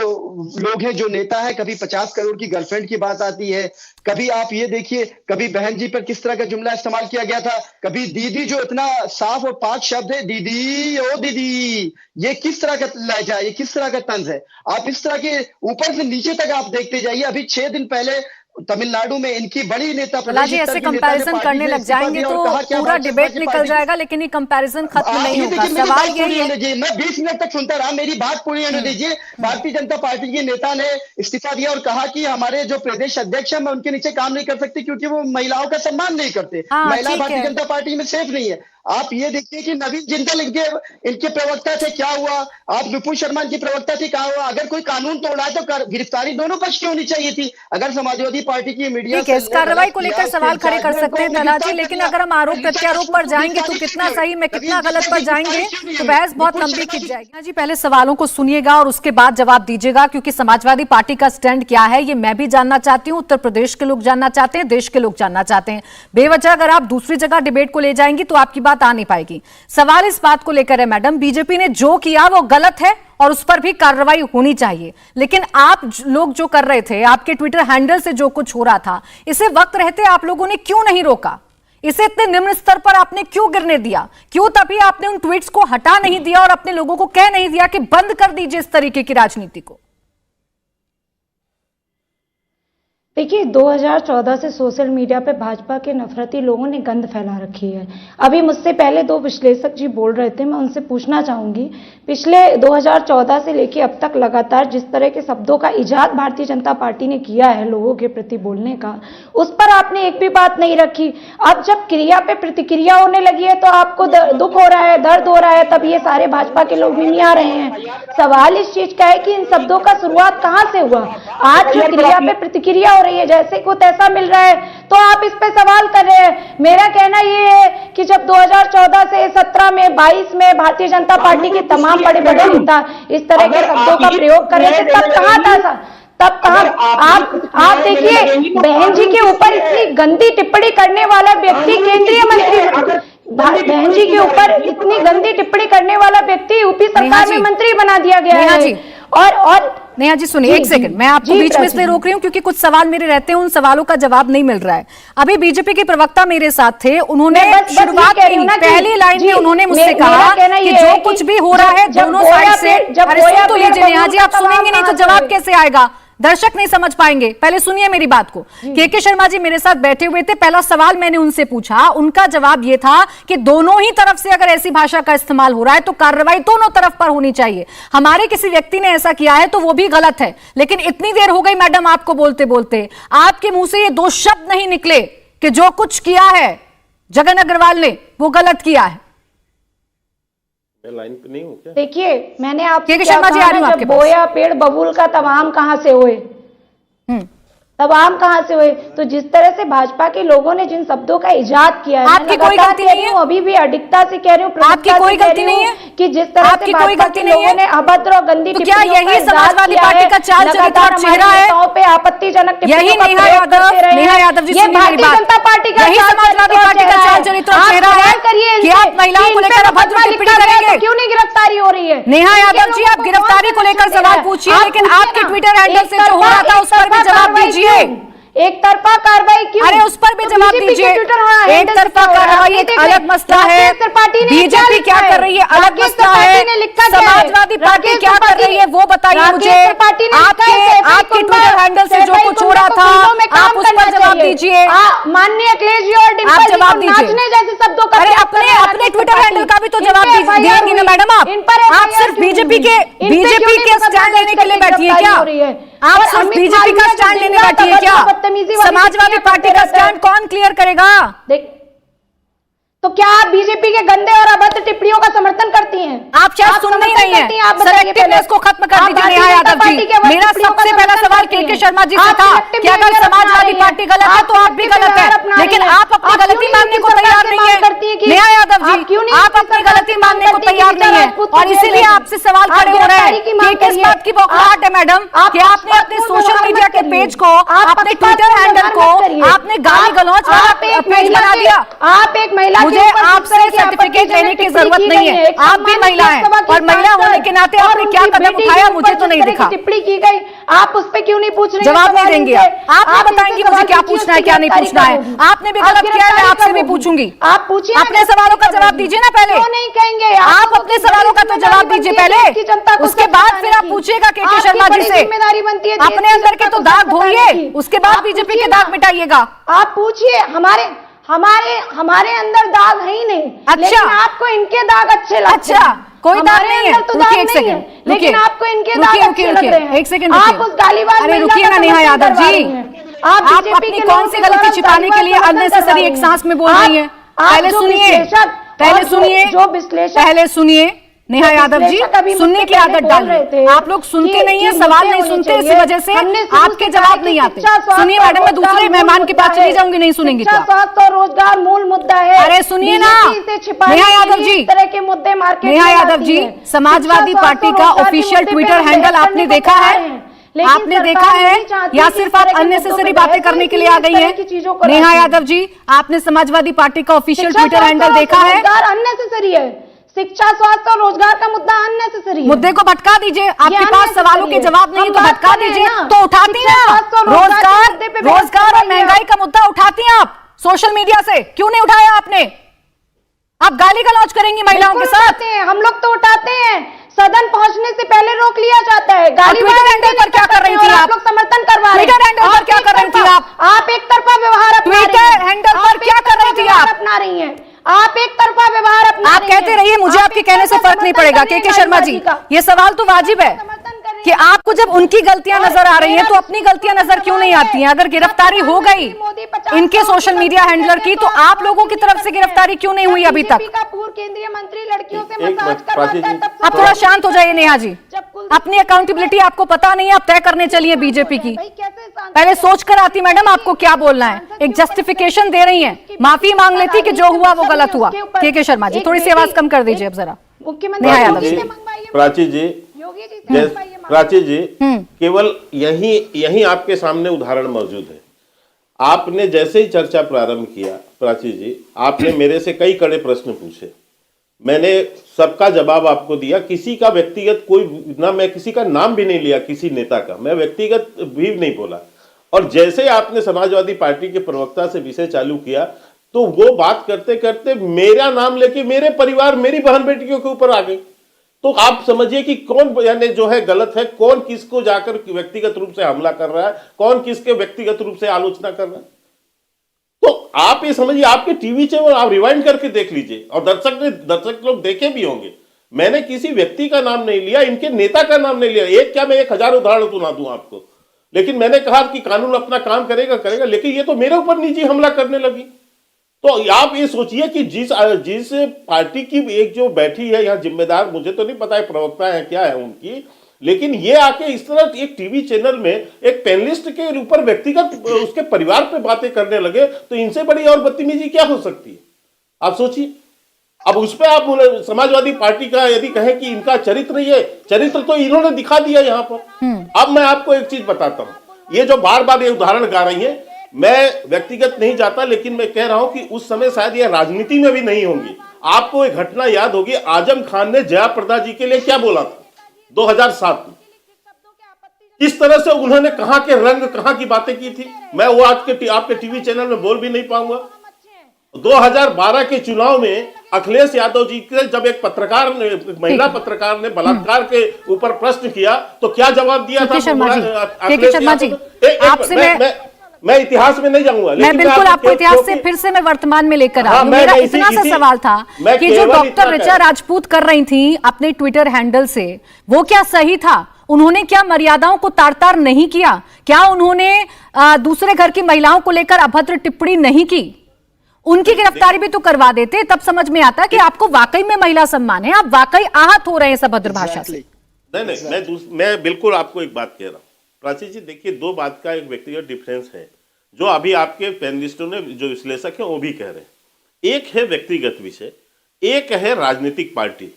लोग हैं, जो नेता है, कभी 50 करोड़ की गर्लफ्रेंड की बात आती है, कभी आप ये देखिए, कभी बहन जी पर किस तरह का जुमला इस्तेमाल किया गया था, कभी दीदी, जो इतना साफ और पाक शब्द है, दीदी, ओ दीदी, ये किस तरह का लहजा है, ये किस तरह का तंज है। आप इस तरह के ऊपर से नीचे तक आप देखते जाइए। अभी 6 दिन पहले तमिलनाडु में इनकी बड़ी नेता, तला जी, ऐसे कंपैरिजन करने लग जाएंगे तो पूरा डिबेट निकल जाएगा, लेकिन ये कंपैरिजन खत्म नहीं होगा। सवाल यही है, मैं 20 मिनट तक सुनता रहा, मेरी बात पूरी होने दीजिए। भारतीय जनता पार्टी के नेता ने इस्तीफा दिया और कहा कि हमारे जो प्रदेश अध्यक्ष हैं, मैं उनके नीचे काम नहीं कर सकती क्योंकि वो महिलाओं का सम्मान नहीं करते। महिला भारतीय जनता पार्टी में सेफ नहीं है। आप ये देखिए कि नवीन जिंदल इनके प्रवक्ता थे, क्या हुआ? आप विपुल शर्मा इनकी प्रवक्ता थी, क्या हुआ? अगर कोई कानून तोड़ा है तो गिरफ्तारी दोनों पक्ष की होनी चाहिए थी। अगर समाजवादी पार्टी की मीडिया ठीक है, इस कार्रवाई को लेकर सवाल खड़े कर सकते हैं तला जी, लेकिन अगर हम आरोप प्रत्यारोप पर जाएंगे तो कितना सही में कितना गलत पर जाएंगे तो बहस बहुत लंबी खिंच जाएगी। जी, पहले सवालों को सुनिएगा और उसके बाद जवाब दीजिएगा, क्योंकि समाजवादी पार्टी का स्टैंड क्या है ये मैं भी जानना चाहती हूँ, उत्तर प्रदेश के लोग जानना चाहते हैं, देश के लोग जानना चाहते हैं। बेवजह अगर आप दूसरी जगह डिबेट को ले जाएंगी तो आपकी बात आ नहीं पाएगी। सवाल इस बात को लेकर है मैडम, बीजेपी ने जो किया वो गलत है और उस पर भी कार्रवाई होनी चाहिए, लेकिन आप लोग जो कर रहे थे, आपके ट्विटर हैंडल से जो कुछ हो रहा था, इसे वक्त रहते आप लोगों ने क्यों नहीं रोका? इसे इतने निम्न स्तर पर आपने क्यों गिरने दिया? क्यों तभी आपने उन ट्वीट्स को हटा नहीं दिया और अपने लोगों को कह नहीं दिया कि बंद कर दीजिए इस तरीके की राजनीति को? देखिए, 2014 से सोशल मीडिया पे भाजपा के नफरती लोगों ने गंद फैला रखी है। अभी मुझसे पहले 2 विश्लेषक जी बोल रहे थे, मैं उनसे पूछना चाहूंगी, पिछले 2014 से लेकर अब तक लगातार जिस तरह के शब्दों का इजाद भारतीय जनता पार्टी ने किया है लोगों के प्रति बोलने का, उस पर आपने एक भी बात नहीं रखी। अब जब क्रिया पे प्रतिक्रिया होने लगी है तो आपको दुख हो रहा है, दर्द हो रहा है, तब ये सारे भाजपा के लोग भी आ रहे हैं। सवाल इस चीज का है कि इन शब्दों का शुरुआत कहां से हुआ? आज जो क्रिया पे प्रतिक्रिया रही है, जैसे को तैसा मिल रहा है तो आप इस पे सवाल कर रहे हैं। मेरा कहना ये है कि जब 2014 से 17 में 22 में भारतीय जनता पार्टी के तमाम बड़े बड़े नेता इस तरह के शब्दों का प्रयोग कर रहे थे, तब कहां था? तब कहां? आप देखिए, बहन जी के ऊपर इतनी गंदी टिप्पणी करने वाला व्यक्ति केंद्रीय मंत्री, बहन जी के ऊपर इतनी गंदी टिप्पणी करने वाला व्यक्ति यूपी सरकार में मंत्री बना दिया गया है। और नेहा जी सुनिए, एक सेकंड, मैं आपको बीच में इसलिए रोक रही हूं क्योंकि कुछ सवाल मेरे रहते हैं, उन सवालों का जवाब नहीं मिल रहा है। अभी बीजेपी के प्रवक्ता मेरे साथ थे, उन्होंने शुरुआत की पहली लाइन में उन्होंने मुझसे कहा कि जो कुछ भी हो रहा है दोनों साइड से, अरे सुन तो लीजिए नेहा जी, आप सुनेंगे नहीं तो जवाब कैसे आएगा? दर्शक नहीं समझ पाएंगे। पहले सुनिए मेरी बात को। के शर्मा जी मेरे साथ बैठे हुए थे, पहला सवाल मैंने उनसे पूछा, उनका जवाब यह था कि दोनों ही तरफ से अगर ऐसी भाषा का इस्तेमाल हो रहा है तो कार्रवाई दोनों तरफ पर होनी चाहिए। हमारे किसी व्यक्ति ने ऐसा किया है तो वो भी गलत है, लेकिन इतनी देर हो गई मैडम आपको बोलते बोलते, आपके मुंह से ये 2 शब्द नहीं निकले कि जो कुछ किया है जगन अग्रवाल ने वो गलत किया है। लाइन पे नहीं हूं क्या? देखिए, मैंने आपको शर्मा जी आ रही हूं आपके पास। बोया पेड़ बबूल का तमाम कहां से हुए? तब आम कहां से हुए? तो जिस तरह से भाजपा के लोगों ने जिन शब्दों का इजाद किया है, आपकी कोई गलती नहीं है, अभी भी अडिगता से कह रही हूँ, आपकी कोई गलती नहीं है कि जिस तरह आपकी से कोई भाजपा गलती के नहीं लोगों है ने अभद्र और गंदी तो क्या यही समाजवादी पार्टी का चाल चरित्र और चेहरा है? पे आपत्तिजनक यही नेहा यादव जी, भारतीय जनता पार्टी का यही समाजवादी पार्टी का चाल चरित्र और चेहरा है कि आप महिलाओं को लेकर अभद्र टिप्पणी करेंगे? क्यों नहीं गिरफ्तारी हो रही है? नेहा यादव जी, आप गिरफ्तारी को लेकर सवाल पूछिए, लेकिन आपके ट्विटर हैंडल से जो हो रहा था उस पर भी जवाब दीजिए। एक तरफा कार्रवाई क्यों? अरे उस पर भी जवाब दीजिए। एक तरफा कार्रवाई एक अलग मसला है, बीजेपी क्या कर रही है अलग मसला है, समाजवादी पार्टी क्या कर रही है वो बताइए मुझे। आपके ट्विटर हैंडल से जो कुछ हो रहा था आप उस पर जवाब दीजिए। माननीय अखिलेश जी और डिम्पल आप जी जवाब को दीजिए। नाचने जैसे शब्दों का अरे अपने ट्विटर हैंडल का भी तो जवाब देंगे ना मैडम। आप सिर्फ बीजेपी के स्टैंड लेने के लिए बैठी है क्या? आप सिर्फ बीजेपी का स्टैंड लेने बैठी है क्या? समाजवादी पार्टी का स्टैंड कौन क्लियर करेगा? तो क्या आप बीजेपी के गंदे और अभद्र टिप्पणियों का समर्थन करती हैं? आप शायद सुन नहीं रही हैं। सेलेक्टिवनेस को खत्म कर दीजिए नेहा यादव जी। मेरा सबसे पहला सवाल के शर्मा जी से था कि अगर समाजवादी पार्टी गलत है तो आप भी गलत है, लेकिन आप अपनी गलती मानने को तैयार नहीं है। नेहा यादव जी, आप अपनी गलती मानने को तैयार नहीं है और इसीलिए आपसे सवाल खड़े हो रहे हैं कि किस बात की बौखलाहट है मैडम कि आपने अपने सोशल मीडिया के पेज को, अपने ट्विटर हैंडल को आपने गाली गलौज वाला पेज बना दिया। आप एक महिला मुझे आपसे सर्टिफिकेट लेने की जरूरत नहीं है, आप भी महिला हैं और महिला होने के नाते आपने क्या कदम उठाया मुझे तो नहीं दिखा। टिप्पणी की गई, आप उस पे क्यों नहीं पूछ रहे? जवाब नहीं देंगे आप नहीं बताएंगे मुझे क्या पूछना है क्या नहीं पूछना है। आपने भी गलत किया है, मैं आपसे भी पूछूंगी। आप पूछिए, अपने सवालों का जवाब दीजिए ना पहले। क्यों नहीं कहेंगे? आप अपने सवालों का तो जवाब दीजिए पहले, उसके बाद फिर आप पूछिएगा के शर्मा जी से। जिम्मेदारी बनती है अपने अंदर के तो दाग धोइए, उसके बाद बीजेपी के दाग मिटाइएगा। आप पूछिए, हमारे अंदर दाग है ही नहीं। अच्छा, लेकिन आपको इनके दाग अच्छे लगते हैं। अच्छा, कोई दाग नहीं है तो दाग नहीं है, लेकिन आपको इनके दाग अच्छे लग रहे हैं। एक सेकंड आप उस गालीबाज अरे रुकिए ना नेहा यादव जी, आप अपनी कौन सी गलती छिपाने के लिए अननेसेसरी एक सांस में बोल रही हैं? पहले सुनिए नेहा यादव जी, सुनने की आदत डालिए। आप लोग सुनते नहीं है, सवाल नहीं सुनते, इसी वजह से आपके जवाब नहीं आते। सुनिए मैडम, मैं दूसरे मेहमान के पास चली जाऊंगी, नहीं सुनेंगी तो। स्वास्थ्य और रोजगार मूल मुद्दा है। अरे सुनिए ना नेहा यादव जी, इस तरह के मुद्दे मार्केट नेहा यादव जी, समाजवादी पार्टी का ऑफिशियल ट्विटर हैंडल आपने देखा है? आपने देखा है या सिर्फ आप अननेसेसरी बातें करने के लिए आ गई हैं? नेहा यादव जी, आपने समाजवादी पार्टी का ऑफिशियल ट्विटर हैंडल देखा है? अननेसेसरी है। शिक्षा, स्वास्थ्य और रोजगार का मुद्दा अननेसेसरी है। मुद्दे को भटका दीजिए। आपके पास सवालों के जवाब नहीं तो भटका दीजिए, तो उठाती ना रोजगार और महंगाई का मुद्दा उठाती हैं आप सोशल मीडिया से, क्यों नहीं उठाया आपने? आप गाली गलौज करेंगी महिलाओं के साथ? हम लोग तो उठाते हैं, सदन पहुंचने से पहले रोक लिया जाता है। ट्विटर हैंडल पर क्या कर रही थी आप? लोग समर्थन करवा रहे हैं। ट्विटर हैंडल पर क्या कर रही थी आप? आप एक तरफा व्यवहार अपना रही हैं। ट्विटर हैंडल पर क्या कर रही थी आप? अपना रही हैं। आप एक तरफा व्यवहार अपना आप कहते रहिए, मुझे आपके कहने से फर्क नहीं पड़ेगा। के शर्मा जी, ये सवाल तो वाजिब है कि आपको जब उनकी गलतियां नजर आ रही हैं तो अपनी गलतियां नजर क्यों नहीं आती हैं? अगर गिरफ्तारी हो गई इनके सोशल मीडिया हैंडलर की, तो आप लोगों की तरफ से गिरफ्तारी क्यों नहीं हुई अभी तक? पूर्व केंद्रीय मंत्री लड़कियों से मसाज करवाता है, तब आप थोड़ा शांत हो जाइए नेहा जी। अपनी अकाउंटेबिलिटी आपको पता नहीं है, आप तय करने चलिए बीजेपी की। पहले सोच कर आती मैडम आपको क्या बोलना है। एक जस्टिफिकेशन दे रही है, माफी मांग लेती कि जो हुआ वो गलत हुआ। के शर्मा जी, थोड़ी सी आवाज कम कर दीजिए अब जरा। नेहा यादव जी, प्राची जी, केवल यही आपके सामने उदाहरण मौजूद है। आपने जैसे ही चर्चा प्रारंभ किया प्राची जी, आपने मेरे से कई कड़े प्रश्न पूछे, मैंने सबका जवाब आपको दिया। किसी का व्यक्तिगत कोई ना, मैं किसी का नाम भी नहीं लिया, किसी नेता का मैं व्यक्तिगत भी नहीं बोला। और जैसे आपने समाजवादी पार्टी के प्रवक्ता से विषय चालू किया तो वो बात करते करते मेरा नाम लेके मेरे परिवार, मेरी बहन बेटियों के ऊपर आ गई। तो आप समझिए कि कौन यानी जो है गलत है, कौन किसको जाकर व्यक्तिगत रूप से हमला कर रहा है, कौन किसके व्यक्तिगत रूप से आलोचना कर रहा है। तो आप ये समझिए, आपके टीवी चैनल आप रिवाइंड करके देख लीजिए, और दर्शक लोग देखे भी होंगे। मैंने किसी व्यक्ति का नाम नहीं लिया, इनके नेता का नाम नहीं लिया। एक क्या, मैं 1000 उदाहरण सुना दूं आपको, लेकिन मैंने कहा कि कानून अपना काम करेगा, लेकिन ये तो मेरे ऊपर निजी हमला करने लगी। तो आप ये सोचिए कि जिस पार्टी की एक जो बैठी है यहाँ जिम्मेदार, मुझे तो नहीं पता है प्रवक्ता है क्या है उनकी, लेकिन ये आके इस तरह एक टीवी चैनल में एक पैनलिस्ट के ऊपर व्यक्तिगत उसके परिवार पे बातें करने लगे, तो इनसे बड़ी और बदतमीजी क्या हो सकती है? आप सोचिए। अब उस पर आप समाजवादी पार्टी का यदि कहें कि इनका चरित्र नहीं है, चरित्र तो इन्होंने दिखा दिया यहाँ पर। अब मैं आपको एक चीज बताता हूँ, ये जो बार बार ये उदाहरण गा रही है, मैं व्यक्तिगत नहीं जाता, लेकिन मैं कह रहा हूं कि उस समय शायद ये राजनीति में भी नहीं होंगी। आपको एक घटना याद होगी, आजम खान ने जयाप्रदा जी के लिए क्या बोला था 2007 में, किस तरह से उन्होंने कहां के रंग, कहां की बातें की थी, मैं वो आज के आपके टीवी चैनल में बोल भी नहीं पाऊंगा। 2012 के चुनाव में अखिलेश यादव जी के जब एक पत्रकार ने, महिला पत्रकार ने बलात्कार के ऊपर प्रश्न किया, तो क्या जवाब दिया था शर्मा जी, आपसे मैं इतिहास में नहीं जाऊंगा, मैं बिल्कुल आपको इतिहास से फिर से मैं वर्तमान में लेकर आ रही हूं। मेरा इतना सा सवाल था कि जो डॉक्टर ऋचा राजपूत कर रही थी अपने ट्विटर हैंडल से, वो क्या सही था? उन्होंने क्या मर्यादाओं को तार-तार नहीं किया? क्या उन्होंने दूसरे घर की महिलाओं को लेकर अभद्र टिप्पणी नहीं की? उनकी गिरफ्तारी भी तो करवा देते, तब समझ में आता कि आपको वाकई में महिला सम्मान है, आप वाकई आहत हो रहे हैं अभद्र भाषा से। नहीं, मैं बिल्कुल आपको एक बात कह रहा हूं प्राची जी, देखिए दो बात का एक व्यक्तिगत डिफरेंस है, जो अभी आपके पैनलिस्टों ने, जो विश्लेषक हैं वो भी कह रहे हैं। एक है व्यक्तिगत विषय, एक है राजनीतिक पार्टी।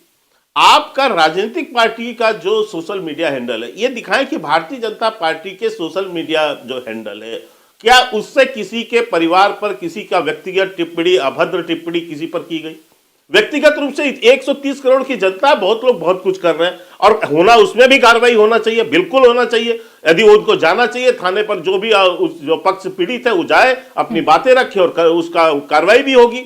आपका राजनीतिक पार्टी का जो सोशल मीडिया हैंडल है, ये दिखाएं कि भारतीय जनता पार्टी के सोशल मीडिया जो हैंडल है, क्या उससे किसी के परिवार पर किसी का व्यक्तिगत टिप्पणी, अभद्र टिप्पणी किसी पर की गई? व्यक्तिगत रूप से 130 करोड़ की जनता, बहुत लोग बहुत कुछ कर रहे हैं, और होना, उसमें भी कार्रवाई होना चाहिए, बिल्कुल होना चाहिए। यदि उनको जाना चाहिए थाने पर, जो भी जो पक्ष पीड़ित है वो जाए, अपनी बातें रखे और उसका कार्रवाई भी होगी।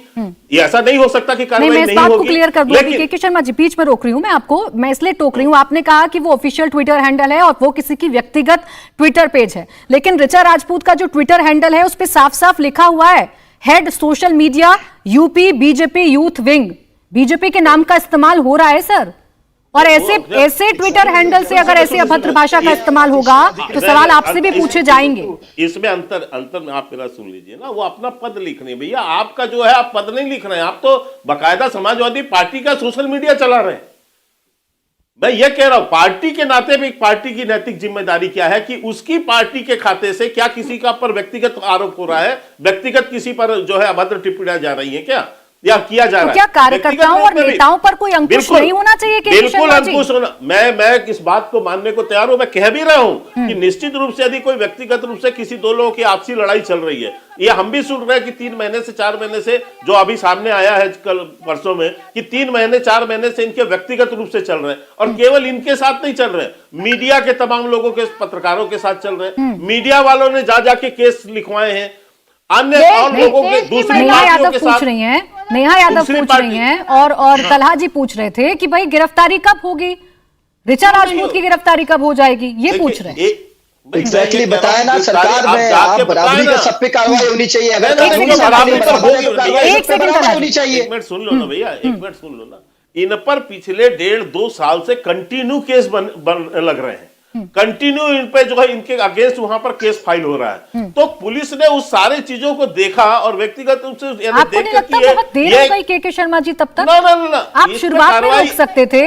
ये ऐसा नहीं हो सकता कि कार्रवाई नहीं होगी। मैं इस बात को क्लियर कर दूं कि शर्मा जी, बीच में रोक रही हूं मैं आपको, मैं इसलिए टोक रही हूं, आपने कहा कि वो ऑफिशियल ट्विटर हैंडल है और वो किसी की व्यक्तिगत ट्विटर पेज है, लेकिन ऋचा राजपूत का जो ट्विटर हैंडल है उस पर साफ साफ लिखा हुआ है head social media UP BJP youth wing. BJP के नाम का इस्तेमाल हो रहा है सर, और ऐसे ट्विटर हैंडल से अगर ऐसे अभद्र भाषा का इस्तेमाल होगा तो सवाल आपसे भी पूछे जाएंगे। इसमें अंतर में आप मेरा सुन लीजिए ना, वो अपना पद लिख रहे हैं भैया, आपका जो है आप पद नहीं लिख रहे हैं, आप तो बाकायदा समाजवादी पार्टी का सोशल मीडिया चला रहे हैं। मैं ये कह रहा हूं, पार्टी के नाते भी पार्टी की नैतिक जिम्मेदारी क्या है कि उसकी पार्टी के खाते से क्या किसी का पर व्यक्तिगत आरोप हो रहा है, व्यक्तिगत किसी पर जो है अभद्र टिप्पणियां जा रही है क्या, या किया जा रहा है? क्या कार्यकर्ताओं और नेताओं पर कोई अंकुश नहीं होना चाहिए? बिल्कुल अंकुश होना, मैं इस बात को मानने को तैयार हूं। मैं कह भी रहा हूं कि निश्चित रूप से यदि कोई व्यक्तिगत रूप से किसी दो लोगों की आपसी लड़ाई चल रही है, ये हम भी सुन रहे हैं कि 3 महीने से 4 महीने से, जो अभी सामने आया है कल परसों में, कि 3 महीने 4 महीने से इनके व्यक्तिगत रूप से चल रहे हैं, और केवल इनके साथ नहीं चल रहे, मीडिया के तमाम लोगों के, पत्रकारों के साथ चल रहे हैं। मीडिया वालों ने जाके केस लिखवाए हैं, अन्य और लोगों के, दूसरी पार्टियों के साथ। नेहा यादव पूछ रही हैं और तलहा जी पूछ रहे थे कि भाई गिरफ्तारी कब होगी, ऋचा राजपूत की गिरफ्तारी कब हो जाएगी, ये पूछ रहे हैं। एग्जैक्टली बताया ना सरकार में, आप बराबरी का सब पे कार्रवाई होनी चाहिए। अगर एक सेकंड होनी चाहिए, एक मिनट सुन लो ना भैया, एक मिनट सुन लो ना। इन पर पिछले 1.5-2 साल से कंटिन्यू केस बन लग रहे हैं, कंटिन्यू इन पे जो है इनके अगेंस्ट वहां पर केस फाइल हो रहा है। तो पुलिस ने उस सारे चीजों को देखा और व्यक्तिगत रूप से आपको नहीं लगता बहुत देर हो गई के शर्मा जी? तब तक ना आप शुरुआत में रोक सकते थे,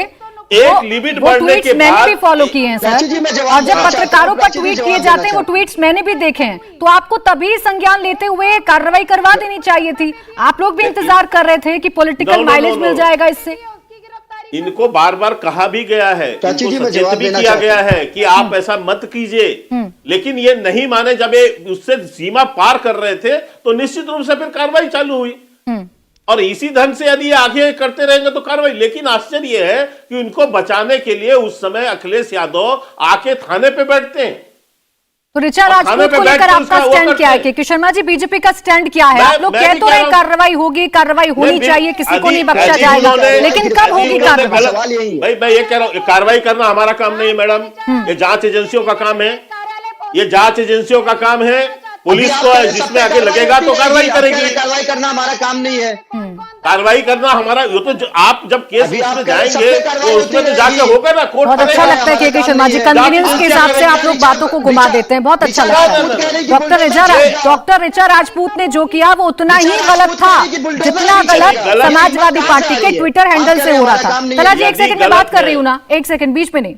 एक लिमिट बढ़ने के बाद मैंने भी फॉलो किए हैं सर, और जब पत्रकारों पर ट्वीट किए जाते हैं वो ट्वीट्स मैंने भी देखे हैं, तो आपको तभी संज्ञान लेते हुए कार्रवाई करवा देनी चाहिए थी। आप लोग भी इंतजार कर रहे थे कि पॉलिटिकल माइलेज मिल जाएगा इससे। इनको बार बार कहा भी गया है, इनको सचेत भी किया गया है कि आप ऐसा मत कीजिए, लेकिन ये नहीं माने। जब ये उससे सीमा पार कर रहे थे तो निश्चित रूप से फिर कार्रवाई चालू हुई, और इसी ढंग से यदि आगे करते रहेंगे तो कार्रवाई। लेकिन आश्चर्य है कि उनको बचाने के लिए उस समय अखिलेश यादव आके थाने पे बैठते हैं। तो ऋचा राजपूत को लेकर आपका स्टैंड क्या है कि शर्मा जी, बीजेपी का स्टैंड क्या है? आप लोग कह तो रहे कार्रवाई होगी, कार्रवाई होनी चाहिए, किसी को नहीं बख्शा जाएगा, लेकिन कब होगी कार्रवाई? भाई मैं ये कह रहा हूँ, कार्रवाई करना हमारा काम नहीं है मैडम, ये जांच एजेंसियों का काम है, ये जांच एजेंसियों का काम है। पुलिस को जिसमें आगे लगेगा तो कार्रवाई करेगी, कार्रवाई करना हमारा काम नहीं है। कार्रवाई करना हमारा, ये तो आप जब केस में जाएंगे तो उसमें तो जाके होगा ना कोर्ट। बहुत अच्छा लगता है के शर्मा जी, कन्वीनियंस के हिसाब से आप लोग बातों को घुमा देते हैं, बहुत अच्छा लगता है। डॉक्टर ऋचा राजपूत ने जो किया वो उतना ही गलत था जितना गलत समाजवादी पार्टी के ट्विटर हैंडल से हो रहा था। चला जी, एक सेकंड में बात कर रही हूँ ना, एक सेकंड बीच में नहीं।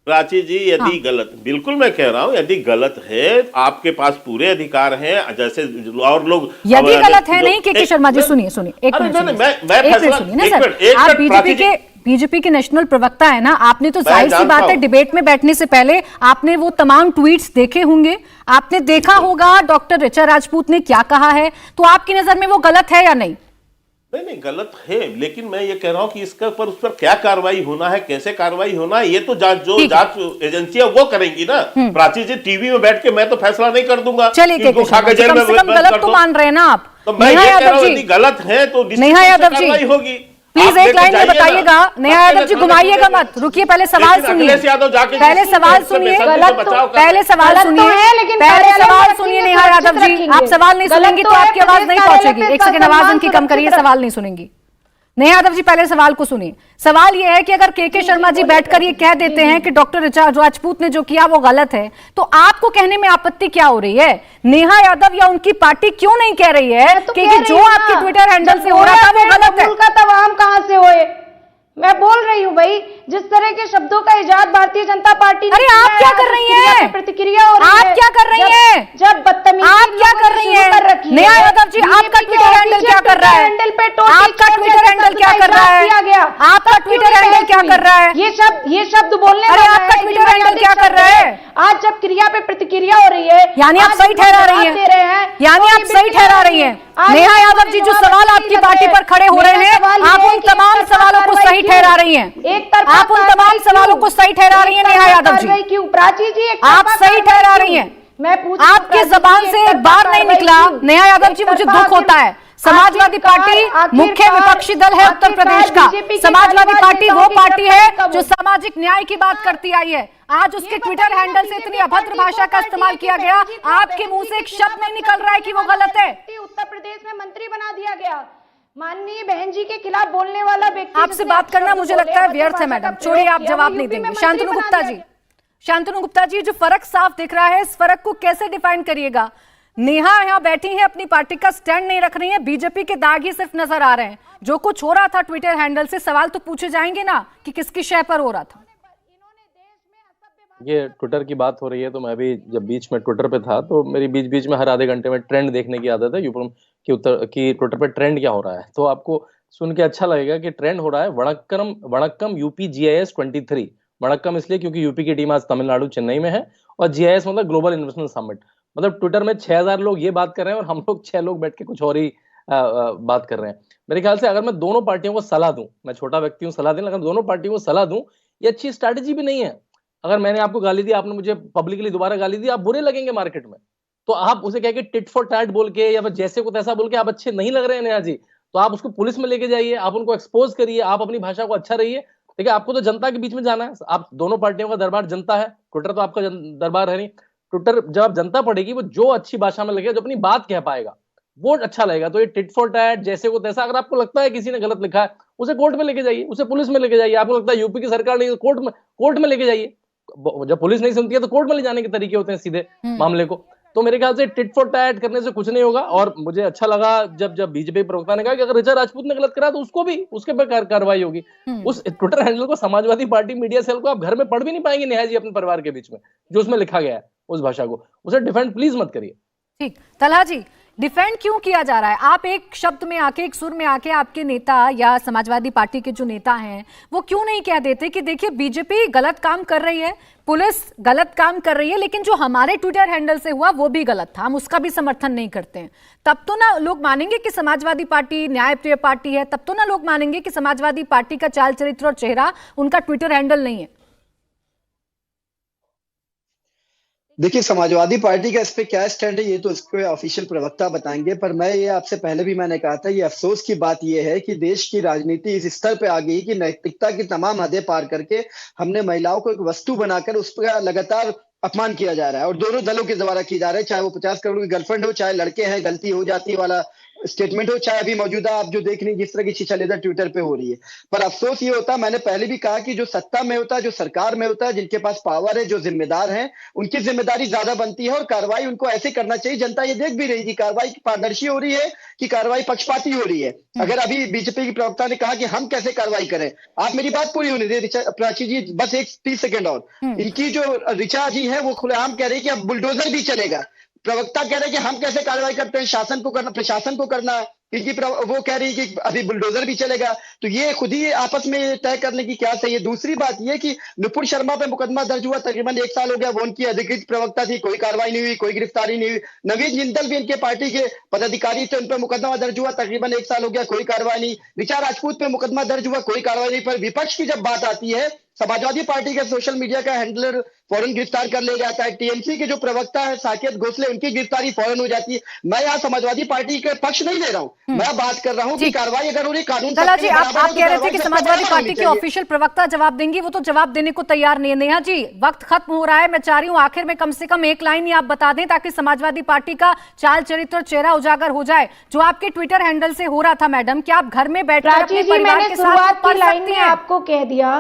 प्राची जी यदि गलत, बिल्कुल मैं कह रहा हूँ, यदि गलत है आपके पास पूरे अधिकार हैं, जैसे और लोग यदि गलत है नहीं। के शर्मा जी सुनिए एक मिनट सुनिए ना सर, आप बीजेपी के नेशनल प्रवक्ता है ना, आपने तो जाहिर सी बात है डिबेट में बैठने से पहले आपने वो तमाम ट्वीट्स देखे होंगे, आपने देखा होगा डॉक्टर ऋचा राजपूत ने क्या कहा है, तो आपकी नजर में वो गलत है या नहीं? नहीं गलत है, लेकिन मैं ये कह रहा हूं कि इसके ऊपर उस पर क्या कार्रवाई होना है, कैसे कार्रवाई होना है, ये तो जांच एजेंसियां वो करेंगी ना। प्राची जी टीवी में बैठ के मैं तो फैसला नहीं कर दूंगा। चलिए कम से कम गलत तो मान रहे हैं ना आप। तो मैं ये कह रहा हूं यदि गलत है तो नेहा यादव जी कार्रवाई होगी। प्लीज एक लाइन में बताइएगा। नेहा यादव जी घुमाइएगा मत, रुकिए पहले सवाल सुनिए, पहले सवाल सुनिए, पहले सवाल सुनिए नेहा यादव जी, आप सवाल नहीं सुनेंगी तो आपकी आवाज नहीं पहुंचेगी। एक सेकंड आवाज उनकी कम करिए, सवाल नहीं सुनेंगी। नेहा यादव जी पहले सवाल को सुनिए। सवाल यह है कि अगर के शर्मा जी बैठकर ये कह देते हैं कि डॉक्टर ऋचा राजपूत ने जो किया वो गलत है, तो आपको कहने में आपत्ति क्या हो रही है? नेहा यादव या उनकी पार्टी क्यों नहीं कह रही है कि जो आपके ट्विटर हैंडल से हो रहा था वो गलत है? तमाम कहां से हुए? मैं बोल रही हूँ भाई, जिस तरह के शब्दों का इजाद भारतीय जनता पार्टी। अरे आप क्या कर रही हैं? प्रतिक्रिया हो रही है। आप क्या कर रही हैं? जब बदतमीजी आप क्या कर रही हैं? नेहा यादव जी आपका ट्विटर हैंडल क्या कर रहा है? आपका ट्विटर हैंडल क्या कर रहा है? आपका ट्विटर हैंडल क्या कर रहा है? ये शब्द बोलने, अरे आपका ट्विटर हैंडल क्या कर रहा है? आज जब क्रिया पे प्रतिक्रिया हो रही है, यानी आप सही ठहरा रही हैं, यानी आप सही ठहरा रही हैं। नेहा यादव जी जो सवाल आपकी पार्टी पर खड़े हो रहे हैं, आप उन तमाम सवालों को सही ठहरा रही हैं। आप उन तमाम सवालों को सही ठहरा रही हैं नेहा यादव जी, क्यों? प्राची जी आप सही ठहरा रही हैं। आपके जबान से एक बार नहीं निकला नेहा यादव जी, मुझे दुख होता है। समाजवादी पार्टी मुख्य विपक्षी दल है उत्तर प्रदेश का। समाजवादी पार्टी वो पार्टी है जो सामाजिक न्याय की बात करती आई है। आज उसके ट्विटर हैंडल से इतनी अभद्र भाषा का इस्तेमाल किया गया, आपके मुंह से एक शब्द नहीं निकल रहा है कि वो गलत है। उत्तर प्रदेश में मंत्री बना दिया गया, माननीय बहन जी के खिलाफ बोलने वाला व्यक्ति। आपसे बात करना मुझे लगता है व्यर्थ है मैडम, छोड़िए आप जवाब नहीं देंगे। शांतनु गुप्ता जी जो फर्क साफ दिख रहा है, इस फर्क को कैसे डिफाइन करिएगा? नेहा यहाँ बैठी है, अपनी पार्टी का स्टैंड नहीं रख रही है, बीजेपी के दाग ही सिर्फ नजर आ रहे हैं। जो कुछ हो रहा था ट्विटर हैंडल से, सवाल तो पूछे जाएंगे ना कि किसकी शय पर हो रहा था। ये ट्विटर की बात हो रही है, तो मैं भी जब बीच में ट्विटर पे था तो मेरी बीच में हर आधे घंटे में ट्रेंड देखने की आदत है कि ट्विटर पे ट्रेंड क्या हो रहा है। तो आपको सुन के अच्छा लगेगा कि ट्रेंड हो रहा है वणक्कम यूपी GIS 23। वणक्कम इसलिए क्योंकि यूपी की टीम आज तमिलनाडु चेन्नई में है, और GIS मतलब ग्लोबल इन्वेस्टमेंट समिट। मतलब ट्विटर में 6000 लोग ये बात कर रहे हैं और हम लोग 6 लोग बैठ के कुछ और ही बात कर रहे हैं। मेरे ख्याल से अगर मैं दोनों पार्टियों को सलाह दूं, मैं छोटा व्यक्ति हूं, सलाह दें, अगर दोनों पार्टियों को सलाह दूं, ये अच्छी स्ट्रैटेजी भी नहीं है। अगर मैंने आपको गाली दी, आपने मुझे पब्लिकली दोबारा गाली दी, आप बुरे लगेंगे मार्केट में, तो आप उसे कह के टिट फॉर टैट बोल के या फिर जैसे को तैसा बोल के आप अच्छे नहीं लग रहे हैं नेहा जी, तो आप उसको पुलिस में लेके जाइए, आप उनको एक्सपोज करिए, आप अपनी भाषा को अच्छा रहिए। देखिए आपको तो जनता के बीच में जाना है, आप दोनों पार्टियों का दरबार जनता है, ट्विटर तो आपका दरबार है नहीं। ट्विटर जब आप जनता पढ़ेगी, वो जो अच्छी भाषा में लगेगा, जो अपनी बात कह पाएगा वो अच्छा लगेगा। तो ये टिट फॉर टैट, जैसे को तैसा, अगर आपको लगता है किसी ने गलत लिखा है, उसे कोर्ट में लेके जाइए, उसे पुलिस में लेके जाइए। आपको लगता है यूपी की सरकार नहीं, कोर्ट में लेके जाइए। जब पुलिस नहीं सुनती है तो कोर्ट में ले जाने के तरीके होते हैं सीधे मामले को। तो मेरे ख्याल से टिट फॉर टैट करने से कुछ नहीं होगा। और मुझे अच्छा लगा जब बीजेपी प्रवक्ता ने कहा कि अगर ऋचा राजपूत ने गलत करा तो उसको भी उसके पर कार्रवाई होगी। उस ट्विटर हैंडल को समाजवादी पार्टी मीडिया सेल को आप घर में पढ़ भी नहीं पाएंगे नेहा जी अपने परिवार के बीच में, जो उसमें लिखा गया है उस भाषा को, उसे डिफेंड प्लीज मत करिए। ठीक, तलहा जी डिफेंड क्यों किया जा रहा है? आप एक शब्द में आके, एक सुर में आके आपके नेता या समाजवादी पार्टी के जो नेता हैं वो क्यों नहीं कह देते कि देखिए बीजेपी गलत काम कर रही है, पुलिस गलत काम कर रही है, लेकिन जो हमारे ट्विटर हैंडल से हुआ वो भी गलत था, हम उसका भी समर्थन नहीं करते हैं। तब तो ना लोग मानेंगे कि समाजवादी पार्टी न्यायप्रिय पार्टी है, तब तो ना लोग मानेंगे कि समाजवादी पार्टी का चाल चरित्र और चेहरा उनका ट्विटर हैंडल नहीं है। देखिए समाजवादी पार्टी का इस पे क्या स्टैंड है ये तो इसके ऑफिशियल प्रवक्ता बताएंगे, पर मैं ये आपसे पहले भी मैंने कहा था, ये अफसोस की बात ये है कि देश की राजनीति इस स्तर पे आ गई कि नैतिकता की तमाम हदें पार करके हमने महिलाओं को एक वस्तु बनाकर उस पर लगातार अपमान किया जा रहा है, और दोनों दलों के द्वारा किया जा रहा है, चाहे वो 50 करोड़ की गर्लफ्रेंड हो, चाहे लड़के हैं गलती हो जाती वाला स्टेटमेंट हो, चाहे अभी मौजूदा आप जो देख रहे हैं जिस तरह की छिछलेदर ट्विटर पे हो रही है। पर अफसोस ये होता, मैंने पहले भी कहा कि जो सत्ता में होता है, जो सरकार में होता है, जिनके पास पावर है, जो जिम्मेदार हैं, उनकी जिम्मेदारी ज्यादा बनती है और कार्रवाई उनको ऐसे करना चाहिए। जनता ये देख भी रही कि कार्रवाई पारदर्शी हो रही है कि कार्रवाई पक्षपाती हो रही है। अगर अभी बीजेपी की प्रवक्ता ने कहा कि हम कैसे कार्रवाई करें, आप मेरी बात पूरी होने दे प्राची जी, बस एक 30 सेकंड और। इनकी जो ऋचा जी है वो खुलेआम कह रही कि अब बुलडोजर भी चलेगा। प्रवक्ता कह रहे हैं कि हम कैसे कार्रवाई करते हैं, शासन को करना, प्रशासन को करना है। इनकी वो कह रही है कि अभी बुलडोजर भी चलेगा। तो ये खुद ही आपस में तय करने की क्या सही है। दूसरी बात ये कि नुपुर शर्मा पे मुकदमा दर्ज हुआ, तकरीबन 1 साल हो गया, वो उनकी अधिकृत प्रवक्ता थी, कोई कार्रवाई नहीं हुई, कोई गिरफ्तारी नहीं हुई। नवीन जिंदल भी इनके पार्टी के पदाधिकारी थे, उन पर मुकदमा दर्ज हुआ, तकरीबन 1 साल हो गया, कोई कार्रवाई नहीं। ऋचा राजपूत पे मुकदमा दर्ज हुआ, कोई कार्रवाई नहीं। पर विपक्ष की जब बात आती है, समाजवादी पार्टी के सोशल मीडिया का हैंडलर फौरन गिरफ्तार कर लिया जाता है। टीएमसी के जो प्रवक्ता है साकेत घोसले, उनकी गिरफ्तारी फौरन हो जाती है। मैं यहाँ समाजवादी पार्टी के पक्ष नहीं ले रहा हूँ, मैं बात कर रहा हूँ कि कार्रवाई अगर हो रही कानून। कला जी, आप कह रहे थे कि समाजवादी पार्टी के ऑफिशियल प्रवक्ता जवाब देंगी, वो तो जवाब देने को तैयार नहीं है। नेहा जी, वक्त खत्म हो रहा है, मैं चाह रही हूँ आखिर में कम से कम एक लाइन ही आप बता दें ताकि समाजवादी पार्टी का चाल चरित्र, चेहरा उजागर हो जाए। जो आपके ट्विटर हैंडल से हो रहा था मैडम, क्या आप घर में बैठकर अपने परिवार के साथ पढ़ सकती हैं? आपको कह दिया,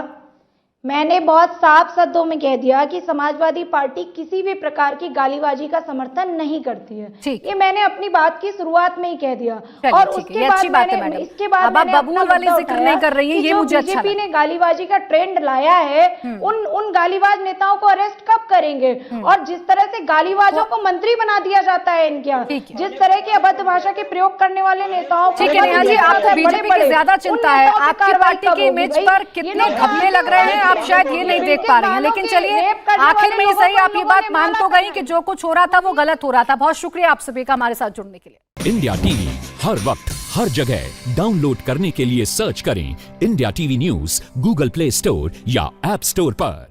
मैंने बहुत साफ शब्दों में कह दिया कि समाजवादी पार्टी किसी भी प्रकार की गालीबाजी का समर्थन नहीं करती है। ये मैंने अपनी बात की शुरुआत में ही कह दिया। और उसके बाद मैंने इसके बाद आप बबूल वाली जिक्र नहीं कर रही हैं, ये मुझे अच्छा लगा। बीजेपी ने गालीबाजी का ट्रेंड लाया है, उन गालीबाज नेताओं को अरेस्ट कब करेंगे? और जिस तरह से गालीबाजों को मंत्री बना दिया जाता है इनके यहाँ, जिस तरह की अभद्र भाषा के प्रयोग करने वाले नेताओं को, आपको बीजेपी की ज्यादा चिंता है, आपकी पार्टी की इमेज पर कितने घपले लग रहे हैं आप शायद ये नहीं देख पा रहे हैं। लेकिन चलिए, आखिर में सही आप ये बात मान तो गई कि जो कुछ हो रहा था वो गलत हो रहा था। बहुत शुक्रिया आप सभी का हमारे साथ जुड़ने के लिए। इंडिया टीवी हर वक्त हर जगह डाउनलोड करने के लिए सर्च करें India TV news Google play store या ऐप स्टोर पर।